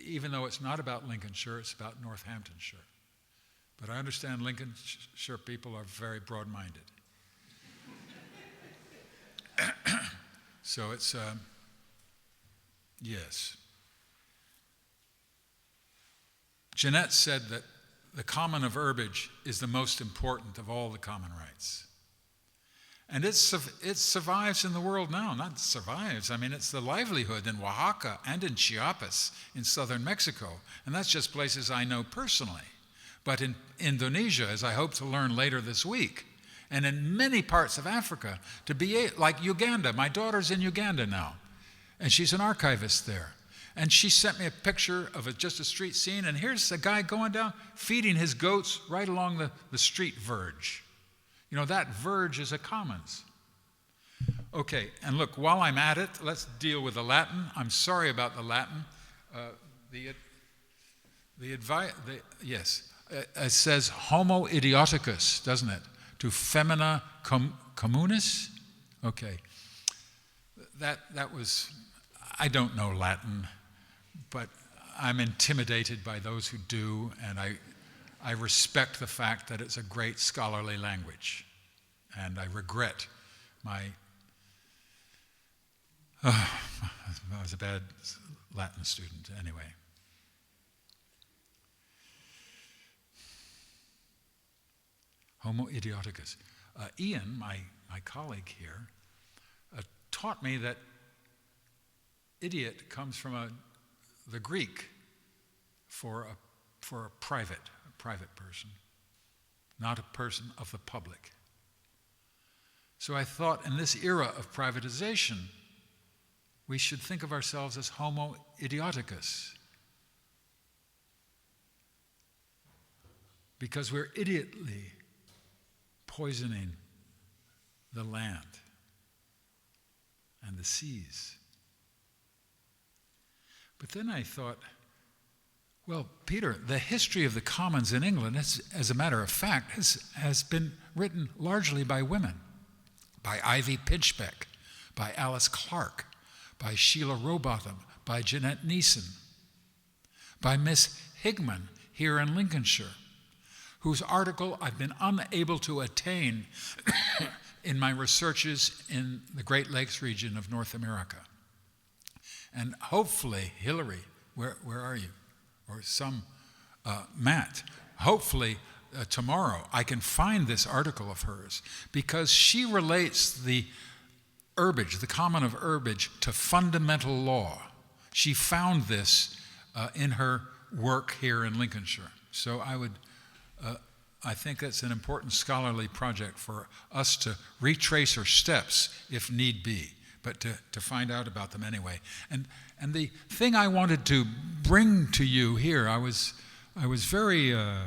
even though it's not about Lincolnshire, it's about Northamptonshire. But I understand Lincolnshire people are very broad-minded. So it's, yes. Jeanette said that the common of herbage is the most important of all the common rights. And it survives in the world now. Not survives, I mean, it's the livelihood in Oaxaca and in Chiapas in southern Mexico. And that's just places I know personally. But in Indonesia, as I hope to learn later this week, and in many parts of Africa, to be like Uganda. My daughter's in Uganda now, and she's an archivist there. And she sent me a picture of just a street scene, and here's a guy going down, feeding his goats right along the street verge. You know, that verge is a commons. Okay, and look, while I'm at it, let's deal with the Latin. I'm sorry about the Latin. It says homo idioticus, doesn't it? To femina communis? Okay. That was, I don't know Latin, but I'm intimidated by those who do, and I respect the fact that it's a great scholarly language. And I regret I was a bad Latin student anyway. Homo idioticus. Ian, my colleague here, taught me that idiot comes from the Greek for a private person, not a person of the public. So I thought in this era of privatization, we should think of ourselves as Homo idioticus, because we're idiotly poisoning the land and the seas. But then I thought, well, Peter, the history of the commons in England, as a matter of fact, has been written largely by women, by Ivy Pinchbeck, by Alice Clark, by Sheila Rowbotham, by Jeanette Neeson, by Miss Higman here in Lincolnshire, whose article I've been unable to attain in my researches in the Great Lakes region of North America. And hopefully, Hillary, where are you? Or Matt, hopefully tomorrow I can find this article of hers, because she relates the herbage, the common of herbage, to fundamental law. She found this in her work here in Lincolnshire. So I think that's an important scholarly project for us to retrace her steps if need be, but to find out about them anyway. And the thing I wanted to bring to you here, I was very, I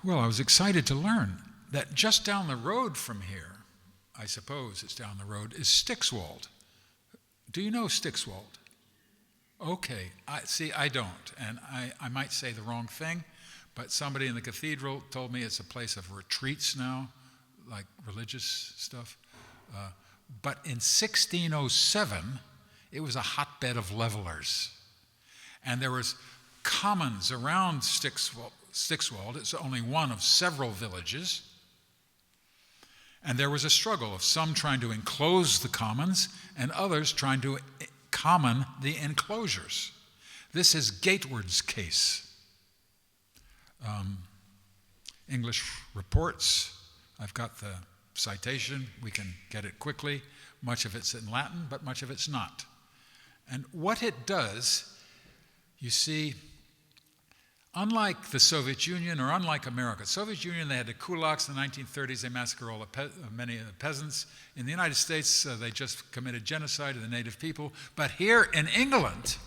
was excited to learn that just down the road from here, I suppose it's down the road, is Stixwold. Do you know Stixwold? Okay, I don't, and I might say the wrong thing, but somebody in the cathedral told me it's a place of retreats now, like religious stuff. But in 1607, it was a hotbed of levelers. And there was commons around Stixwold. It's only one of several villages. And there was a struggle of some trying to enclose the commons and others trying to common the enclosures. This is Gateward's case. English reports, I've got the citation, we can get it quickly. Much of it's in Latin, but much of it's not. And what it does, you see, unlike the Soviet Union or unlike America, Soviet Union, they had the kulaks in the 1930s, they massacred many of the peasants. In the United States, they just committed genocide of the native people. But here in England,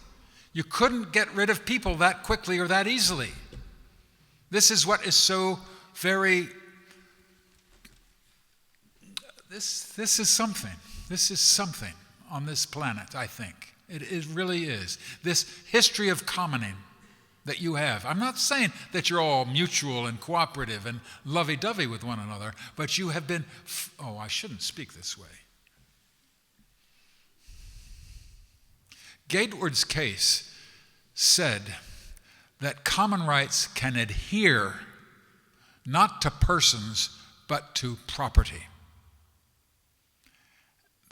you couldn't get rid of people that quickly or that easily. This is what is so very, this is something. This is something on this planet, I think. It really is. This history of commoning that you have. I'm not saying that you're all mutual and cooperative and lovey-dovey with one another, but you have been, I shouldn't speak this way. Gateward's case said that common rights can adhere not to persons, but to property.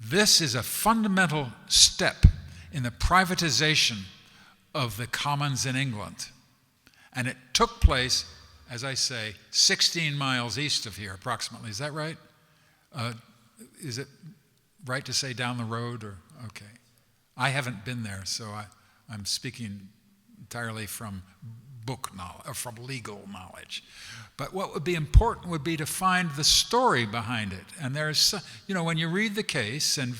This is a fundamental step in the privatization of the commons in England. And it took place, as I say, 16 miles east of here, approximately. Is that right? Is it right to say down the road? Or okay. I haven't been there, so I'm speaking entirely from book knowledge, or from legal knowledge. But what would be important would be to find the story behind it. And there's, when you read the case, and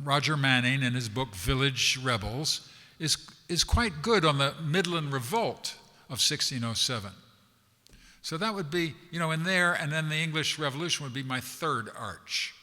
Roger Manning in his book Village Rebels is quite good on the Midland Revolt of 1607. So that would be, in there, and then the English Revolution would be my third arch.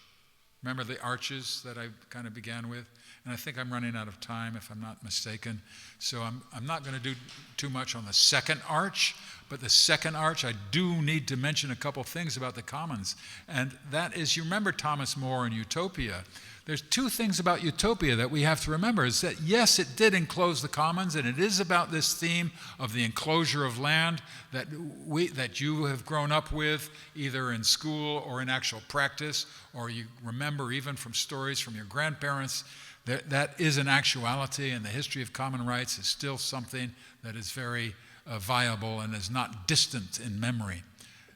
Remember the arches that I kind of began with? and I think I'm running out of time if I'm not mistaken. So I'm not going to do too much on the second arch, but the second arch, I do need to mention a couple things about the Commons. And that is, you remember Thomas More and Utopia. There's two things about Utopia that we have to remember, is that yes, it did enclose the Commons, and it is about this theme of the enclosure of land that you have grown up with, either in school or in actual practice, or you remember even from stories from your grandparents. That is an actuality, and the history of common rights is still something that is very viable and is not distant in memory.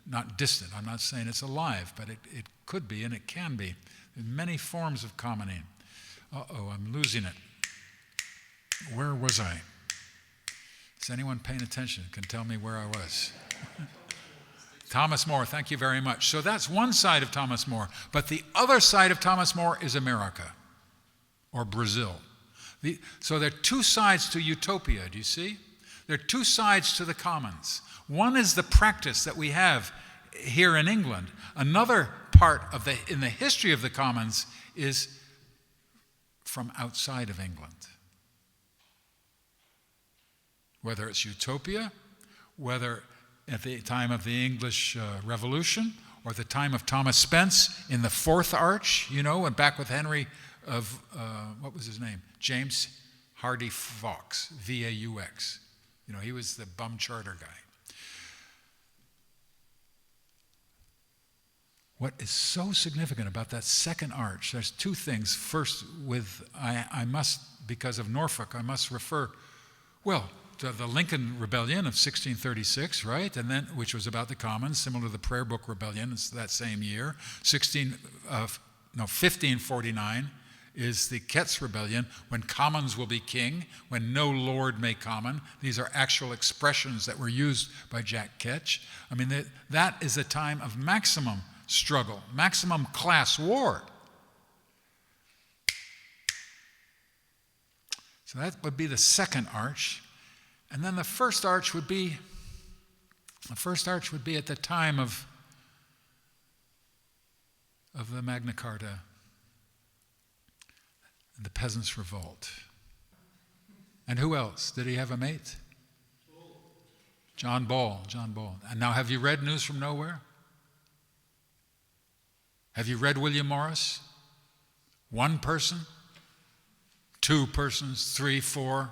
Not distant. I'm not saying it's alive, but it could be and it can be. There's many forms of commoning. Uh-oh, I'm losing it. Where was I? Is anyone paying attention? Can tell me where I was. Thomas More, thank you very much. So that's one side of Thomas More. But the other side of Thomas More is America, or Brazil. So there are two sides to Utopia, do you see? There are two sides to the Commons. One is the practice that we have here in England. Another part in the history of the Commons is from outside of England. Whether it's Utopia, whether at the time of the English Revolution, or the time of Thomas Spence in the Fourth Arch, and back with Henry of, what was his name? James Hardy Vaux, V-A-U-X. He was the bum charter guy. What is so significant about that second arch, there's two things. First, I must, because of Norfolk, I must refer, to the Lincoln Rebellion of 1636, right? And then, which was about the Commons, similar to the Prayer Book Rebellion, it's that same year. 1549 is the Ketz Rebellion, when commons will be king, when no lord may common. These are actual expressions that were used by Jack Ketch. I mean, that is a time of maximum struggle, maximum class war. So that would be the second arch. And then the first arch would be at the time of the Magna Carta, the Peasants' Revolt. And who else? Did he have a mate? John Ball. And now, have you read News from Nowhere? Have you read William Morris? One person? Two persons? Three? Four?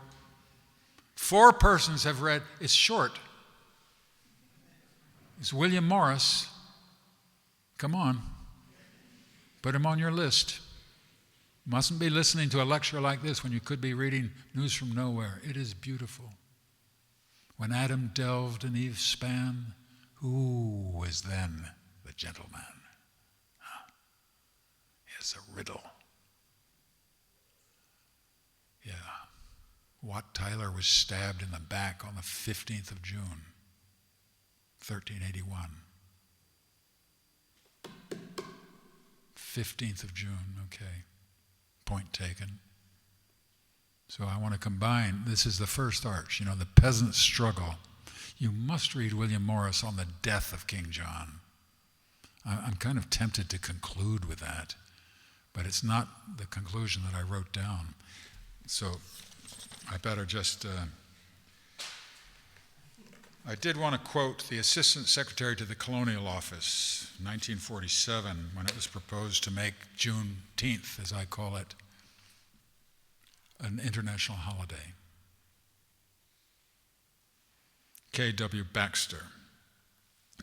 4 persons have read. It's short. It's William Morris. Come on. Put him on your list. Mustn't be listening to a lecture like this when you could be reading News from Nowhere. It is beautiful. When Adam delved and Eve span, who was then the gentleman? It's a riddle. Yeah. Wat Tyler was stabbed in the back on the 15th of June, 1381. 15th of June, okay. Point taken. So I want to combine, this is the first arch, the peasant struggle. You must read William Morris on the death of King John. I'm kind of tempted to conclude with that, but it's not the conclusion that I wrote down. So I better just, I did want to quote the Assistant Secretary to the Colonial Office, 1947, when it was proposed to make Juneteenth, as I call it, an international holiday. K.W. Baxter.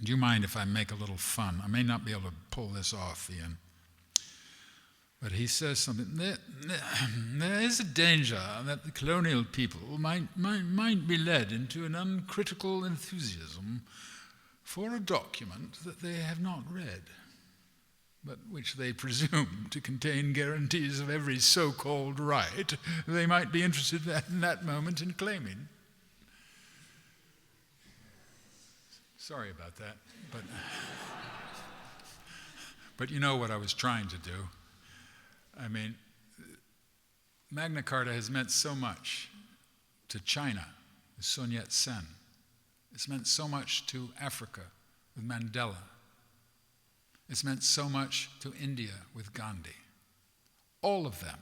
Do you mind if I make a little fun? I may not be able to pull this off, Ian. But he says something. There is a danger that the colonial people might be led into an uncritical enthusiasm for a document that they have not read, but which they presume to contain guarantees of every so-called right they might be interested in that moment in claiming. Sorry about that, but you know what I was trying to do. I mean, Magna Carta has meant so much to China with Sun Yat-sen. It's meant so much to Africa with Mandela. It's meant so much to India with Gandhi. All of them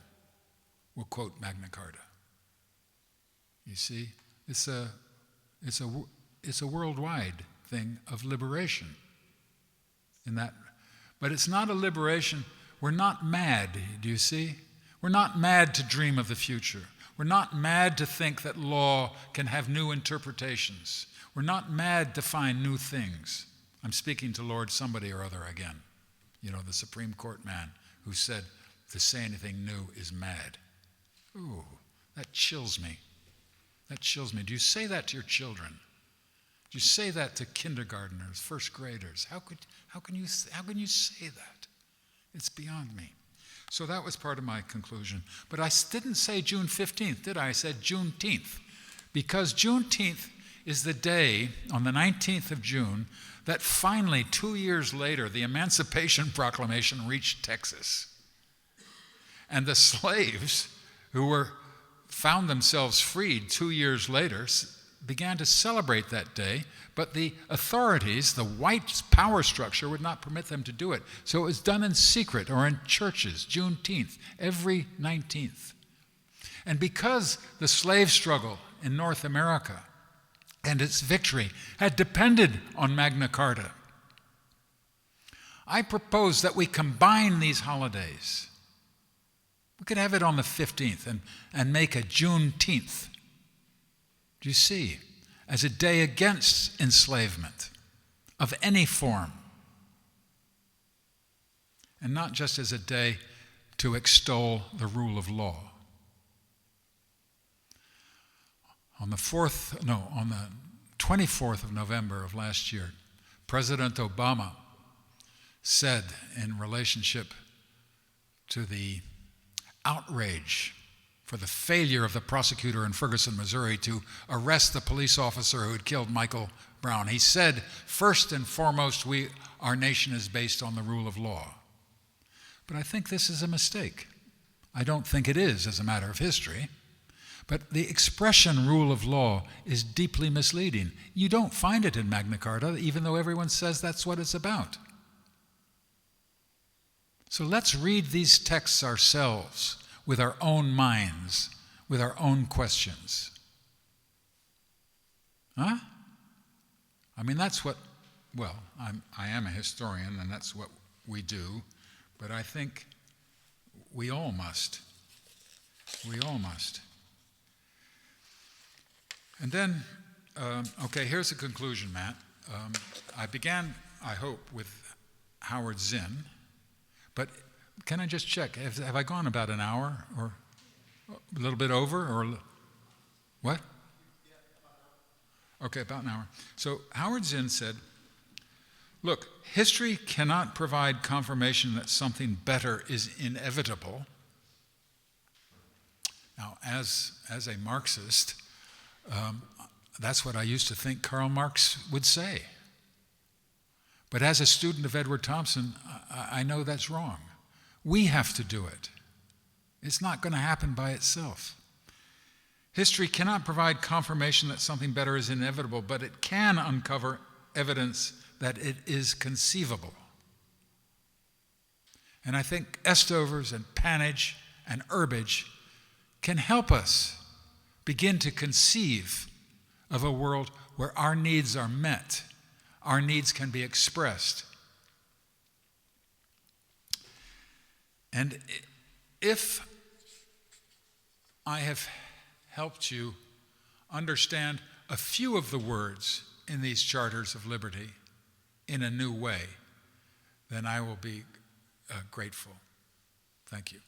will quote Magna Carta. You see, it's a worldwide thing of liberation in that. But it's not a liberation. We're not mad, do you see? We're not mad to dream of the future. We're not mad to think that law can have new interpretations. We're not mad to find new things. I'm speaking to Lord somebody or other again. You know, the Supreme Court man who said to say anything new is mad. Ooh, that chills me. That chills me. Do you say that to your children? Do you say that to kindergartners, first graders? How can you say that? It's beyond me. So that was part of my conclusion. But I didn't say June 15th, did I? I said Juneteenth. Because Juneteenth is the day, on the 19th of June, that finally, 2 years later, the Emancipation Proclamation reached Texas. And the slaves who found themselves freed 2 years later began to celebrate that day, but the authorities, the white power structure, would not permit them to do it. So it was done in secret or in churches, Juneteenth, every 19th. And because the slave struggle in North America and its victory had depended on Magna Carta, I propose that we combine these holidays. We could have it on the 15th and make a Juneteenth. Do you see? As a day against enslavement of any form. And not just as a day to extol the rule of law. On the 24th of November of last year, President Obama said in relationship to the outrage for the failure of the prosecutor in Ferguson, Missouri, to arrest the police officer who had killed Michael Brown. He said, first and foremost, our nation is based on the rule of law. But I think this is a mistake. I don't think it is, as a matter of history. But the expression rule of law is deeply misleading. You don't find it in Magna Carta, even though everyone says that's what it's about. So let's read these texts ourselves, with our own minds, with our own questions. Huh? I mean, that's what, well, I am a historian, and that's what we do, but I think we all must. We all must. And then, okay, here's the conclusion, Matt. I began, I hope, with Howard Zinn, but can I just check? Have I gone about an hour or a little bit over? Or what? Okay, about an hour. So Howard Zinn said, look, history cannot provide confirmation that something better is inevitable. Now, as a Marxist, that's what I used to think Karl Marx would say. But as a student of Edward Thompson, I know that's wrong. We have to do it. It's not going to happen by itself. History cannot provide confirmation that something better is inevitable, but it can uncover evidence that it is conceivable. And I think EstoVers and Panage and Herbage can help us begin to conceive of a world where our needs are met, our needs can be expressed. And if I have helped you understand a few of the words in these charters of liberty in a new way, then I will be grateful. Thank you.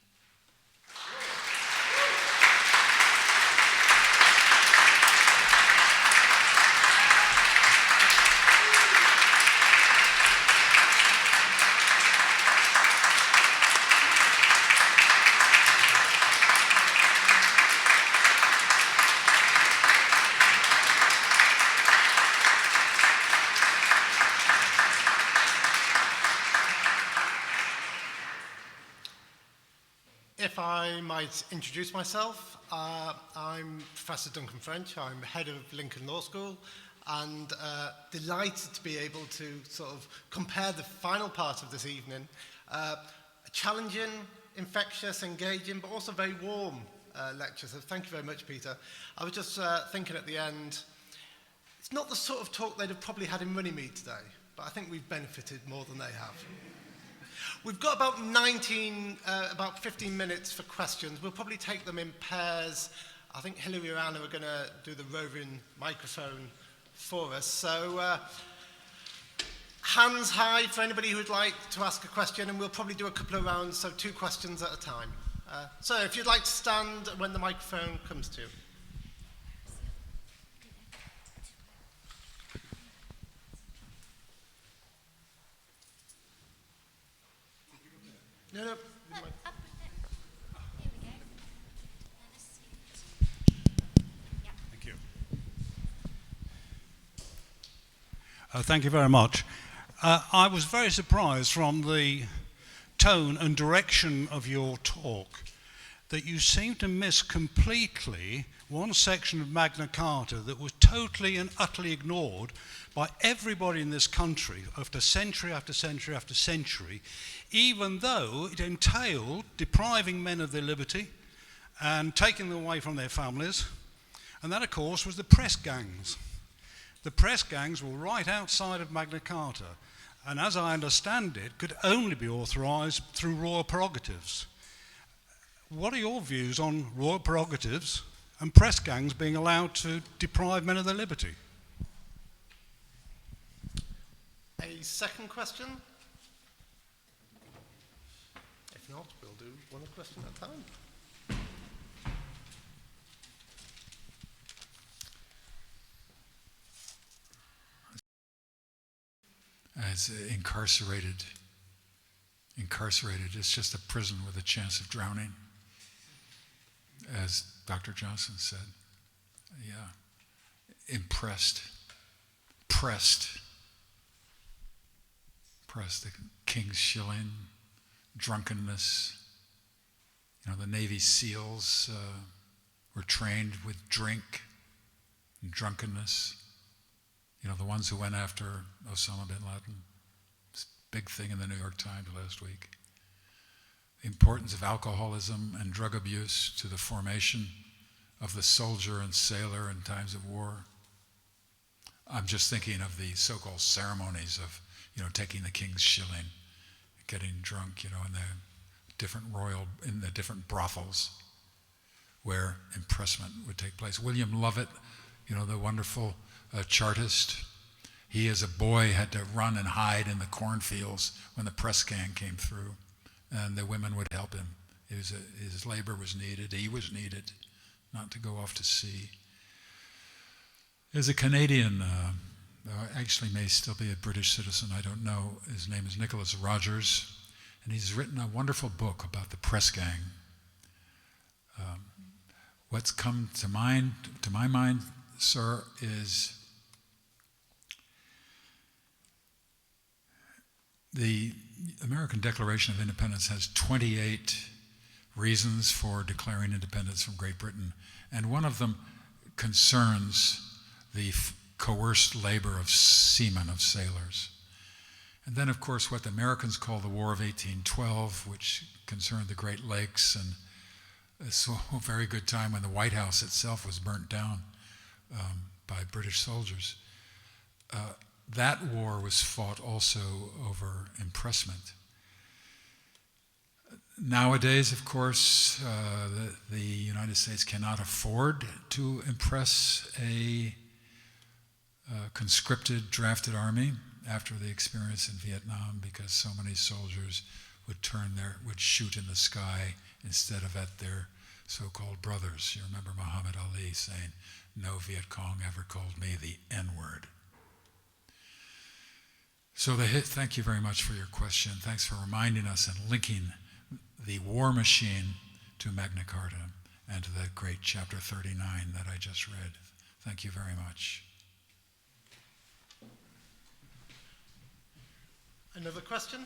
If I might introduce myself, I'm Professor Duncan French. I'm head of Lincoln Law School, and delighted to be able to sort of compare the final part of this evening, a challenging, infectious, engaging, but also very warm lecture, so thank you very much, Peter. I was just thinking at the end, it's not the sort of talk they'd have probably had in Runnymede today, but I think we've benefited more than they have. We've got about 15 minutes for questions. We'll probably take them in pairs. I think Hilary and Anna are going to do the roving microphone for us. So hands high for anybody who would like to ask a question, and we'll probably do a couple of rounds, so 2 questions at a time. So if you'd like to stand when the microphone comes to you. No. Thank you. Thank you very much. I was very surprised from the tone and direction of your talk that you seem to miss completely one section of Magna Carta that was totally and utterly ignored by everybody in this country after century after century after century, even though it entailed depriving men of their liberty and taking them away from their families. And that, of course, was the press gangs. The press gangs were right outside of Magna Carta, and as I understand it, could only be authorised through royal prerogatives. What are your views on royal prerogatives and press gangs being allowed to deprive men of their liberty? A second question? If not, we'll do one question at a time. As incarcerated, it's just a prison with a chance of drowning, as Dr. Johnson said. Yeah. Pressed, the king's shilling, drunkenness. You know, the Navy SEALs were trained with drink and drunkenness. You know, the ones who went after Osama bin Laden. It's a big thing in the New York Times last week. The importance of alcoholism and drug abuse to the formation of the soldier and sailor in times of war. I'm just thinking of the so-called ceremonies of, you know, taking the king's shilling, getting drunk, you know, in the different brothels where impressment would take place. William Lovett, you know, the wonderful chartist, he as a boy had to run and hide in the cornfields when the press gang came through, and the women would help him. His labor was needed, he was needed, not to go off to sea. There's a Canadian, actually may still be a British citizen, I don't know, his name is Nicholas Rogers, and he's written a wonderful book about the press gang. What's come to my mind, sir, is the American Declaration of Independence has 28 reasons for declaring independence from Great Britain, and one of them concerns the coerced labor of seamen, of sailors. And then, of course, what the Americans call the War of 1812, which concerned the Great Lakes, and it's a very good time when the White House itself was burnt down by British soldiers. That war was fought also over impressment. Nowadays, of course, the United States cannot afford to impress a conscripted, drafted army after the experience in Vietnam, because so many soldiers would shoot in the sky instead of at their so-called brothers. You remember Muhammad Ali saying, "No Viet Cong ever called me the N-word." So thank you very much for your question. Thanks for reminding us and linking the war machine to Magna Carta and to that great chapter 39 that I just read. Thank you very much. Another question?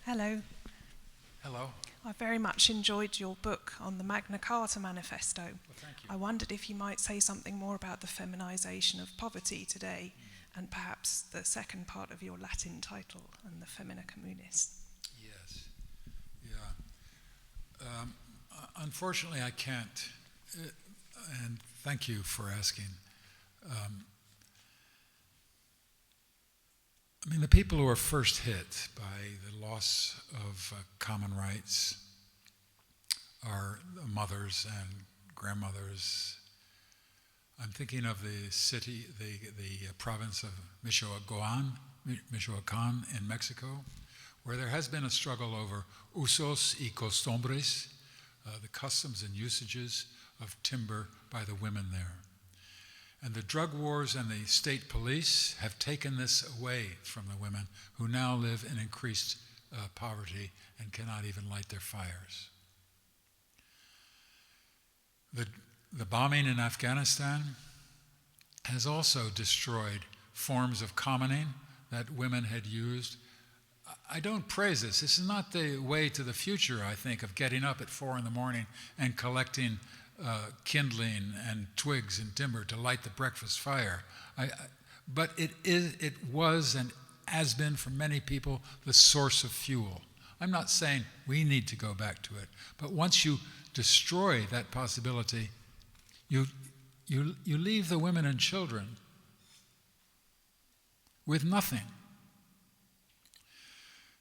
Hello. Hello. I very much enjoyed your book on the Magna Carta Manifesto. Well, thank you. I wondered if you might say something more about the feminisation of poverty today and perhaps the second part of your Latin title and the Femina Communis. Yes. Yeah. Unfortunately, I can't. And thank you for asking. I mean, the people who are first hit by the loss of common rights are mothers and grandmothers. I'm thinking of the city, the province of Michoacán in Mexico, where there has been a struggle over usos y costumbres, the customs and usages of timber by the women there. And the drug wars and the state police have taken this away from the women, who now live in increased poverty and cannot even light their fires. The bombing in Afghanistan has also destroyed forms of commoning that women had used. I don't praise this. This is not the way to the future, I think, of getting up at 4 a.m. and collecting kindling and twigs and timber to light the breakfast fire. But it was and has been for many people the source of fuel. I'm not saying we need to go back to it, but once you destroy that possibility, you leave the women and children with nothing.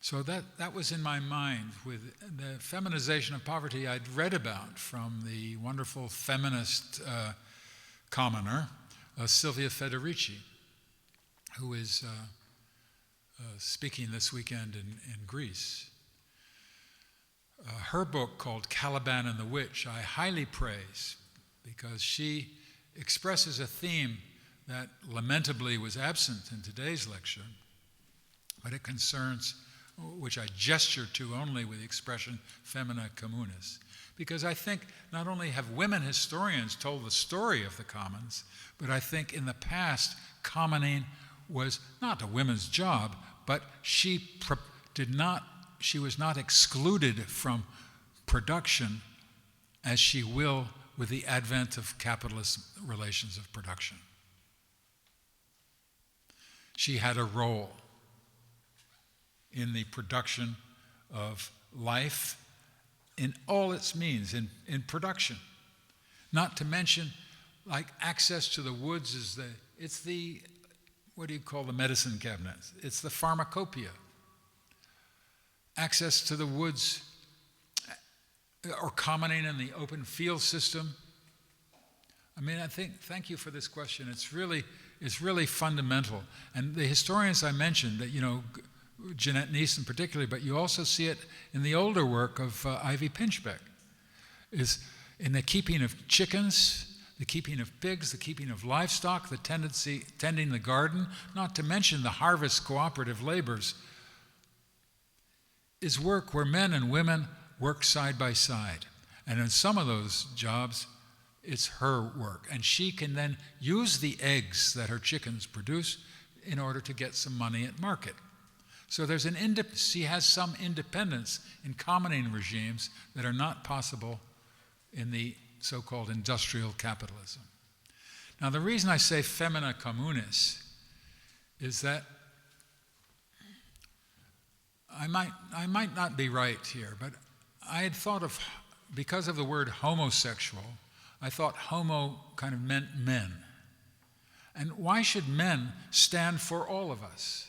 So that was in my mind with the feminization of poverty I'd read about from the wonderful feminist commoner, Silvia Federici, who is speaking this weekend in Greece. Her book, called Caliban and the Witch, I highly praise because she expresses a theme that lamentably was absent in today's lecture, but it concerns, which I gesture to only with the expression femina communis, because I think not only have women historians told the story of the commons, but I think in the past commoning was not a women's job, but she was not excluded from production as she will with the advent of capitalist relations of production. She had a role in the production of life in all its means, in production. Not to mention, like, access to the woods it's the, what do you call the medicine cabinet? It's the pharmacopoeia. Access to the woods, or commoning in the open field system. I mean, thank you for this question. It's really fundamental. And the historians I mentioned, that, Jeanette Neeson particularly, but you also see it in the older work of Ivy Pinchbeck, is in the keeping of chickens, the keeping of pigs, the keeping of livestock, the tending the garden, not to mention the harvest cooperative labors, is work where men and women work side by side. And in some of those jobs, it's her work. And she can then use the eggs that her chickens produce in order to get some money at market. So she has some independence in commoning regimes that are not possible in the so-called industrial capitalism. Now, the reason I say femina communis is that I might not be right here, but I had thought of, because of the word homosexual, I thought homo kind of meant men. And why should men stand for all of us?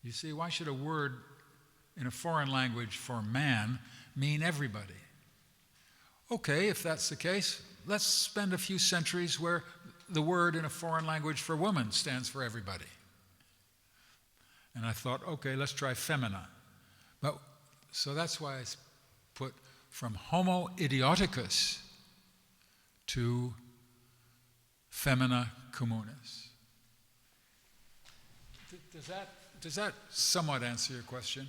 You see, why should a word in a foreign language for man mean everybody? Okay, if that's the case, let's spend a few centuries where the word in a foreign language for woman stands for everybody. And I thought, okay, let's try femina. So that's why I put from homo idioticus to femina communis. Does that somewhat answer your question?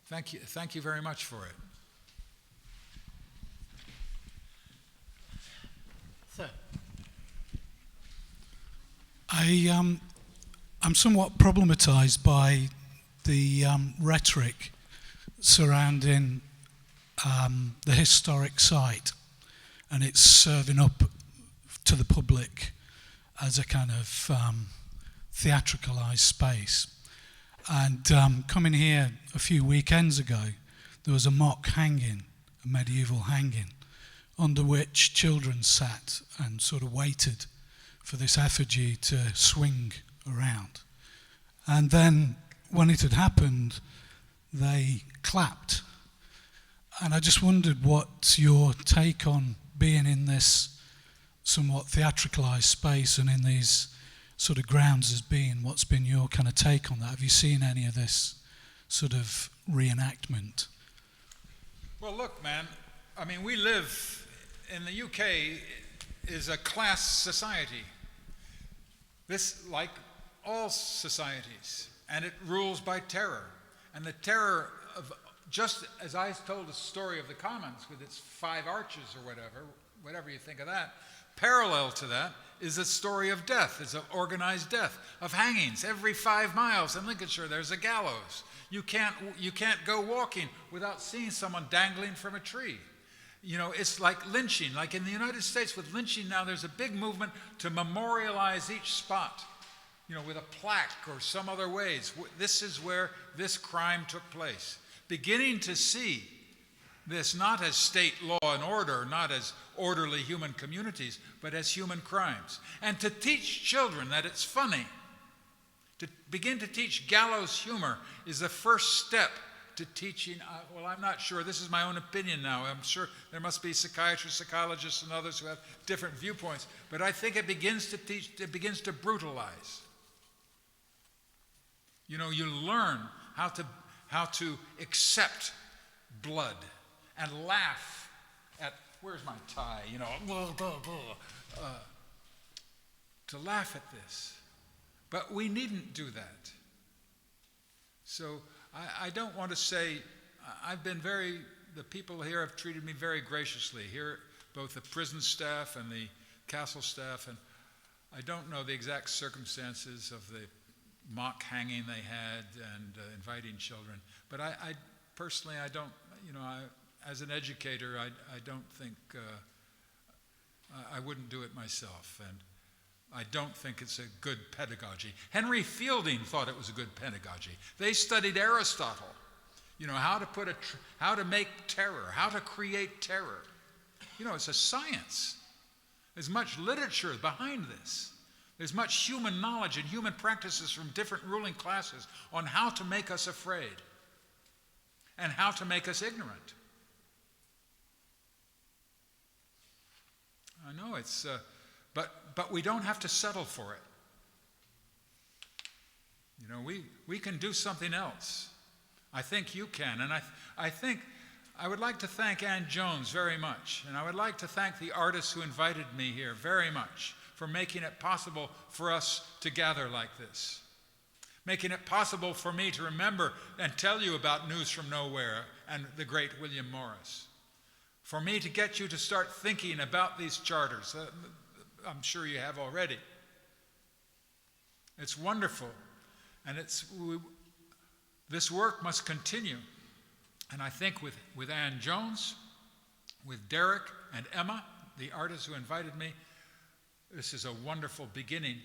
Thank you very much for it. So, I'm somewhat problematized by the rhetoric surrounding the historic site and its serving up to the public as a kind of theatricalised space. And coming here a few weekends ago, there was a mock hanging, a medieval hanging, under which children sat and sort of waited for this effigy to swing around. And then when it had happened, they clapped. And I just wondered what's your take on being in this somewhat theatricalised space and in these sort of grounds as being, what's been your kind of take on that? Have you seen any of this sort of reenactment? Well, look, man, I mean, we live in the UK is a class society. This, like all societies, and it rules by terror. And the terror of, just as I told the story of the Commons with its 5 arches or whatever you think of that, parallel to that is the story of death, is of organized death, of hangings. Every 5 miles in Lincolnshire there's a gallows. You can't go walking without seeing someone dangling from a tree. You know, it's like lynching. Like in the United States with lynching now, there's a big movement to memorialize each spot, you know, with a plaque or some other ways. This is where this crime took place. Beginning to see this not as state law and order, not as orderly human communities, but as human crimes. And to teach children that it's funny, to begin to teach gallows humor is the first step to teaching, well, I'm not sure, this is my own opinion now, I'm sure there must be psychiatrists, psychologists, and others who have different viewpoints, but I think it begins to teach, it begins to brutalize. You know, you learn how to accept blood and laugh at, where's my tie, you know, to laugh at this. But we needn't do that. So I don't want to say, the people here have treated me very graciously, here, both the prison staff and the castle staff, and I don't know the exact circumstances of the mock hanging they had and inviting children. But I personally, I don't, you know, as an educator, I don't think, I wouldn't do it myself. And I don't think it's a good pedagogy. Henry Fielding thought it was a good pedagogy. They studied Aristotle, you know, how to make terror, how to create terror. You know, it's a science. There's much literature behind this. There's much human knowledge and human practices from different ruling classes on how to make us afraid and how to make us ignorant. I know it's, but we don't have to settle for it. You know, we can do something else. I think you can, and I think I would like to thank Ann Jones very much, and I would like to thank the artists who invited me here very much for making it possible for us to gather like this, making it possible for me to remember and tell you about News from Nowhere and the great William Morris, for me to get you to start thinking about these charters. I'm sure you have already. It's wonderful, and this work must continue. And I think with Ann Jones, with Derek and Emma, the artists who invited me, this is a wonderful beginning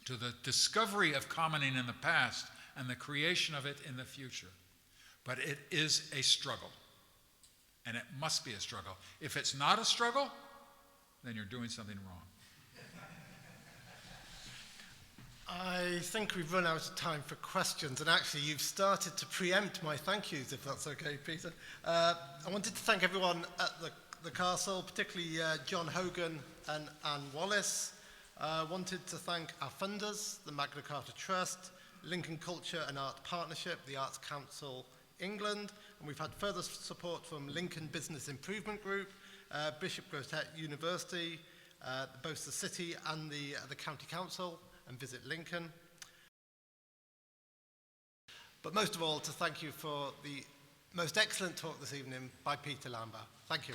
to the discovery of commoning in the past and the creation of it in the future. But it is a struggle, and it must be a struggle. If it's not a struggle, then you're doing something wrong. I think we've run out of time for questions, and actually you've started to preempt my thank yous, if that's okay, Peter. I wanted to thank everyone at the castle, particularly John Hogan and Anne Wallace. I wanted to thank our funders, the Magna Carta Trust, Lincoln Culture and Art Partnership, the Arts Council England, and we've had further support from Lincoln Business Improvement Group, Bishop Grotet University, both the city and the county council, and Visit Lincoln. But most of all, to thank you for the most excellent talk this evening by Peter Linebaugh. Thank you.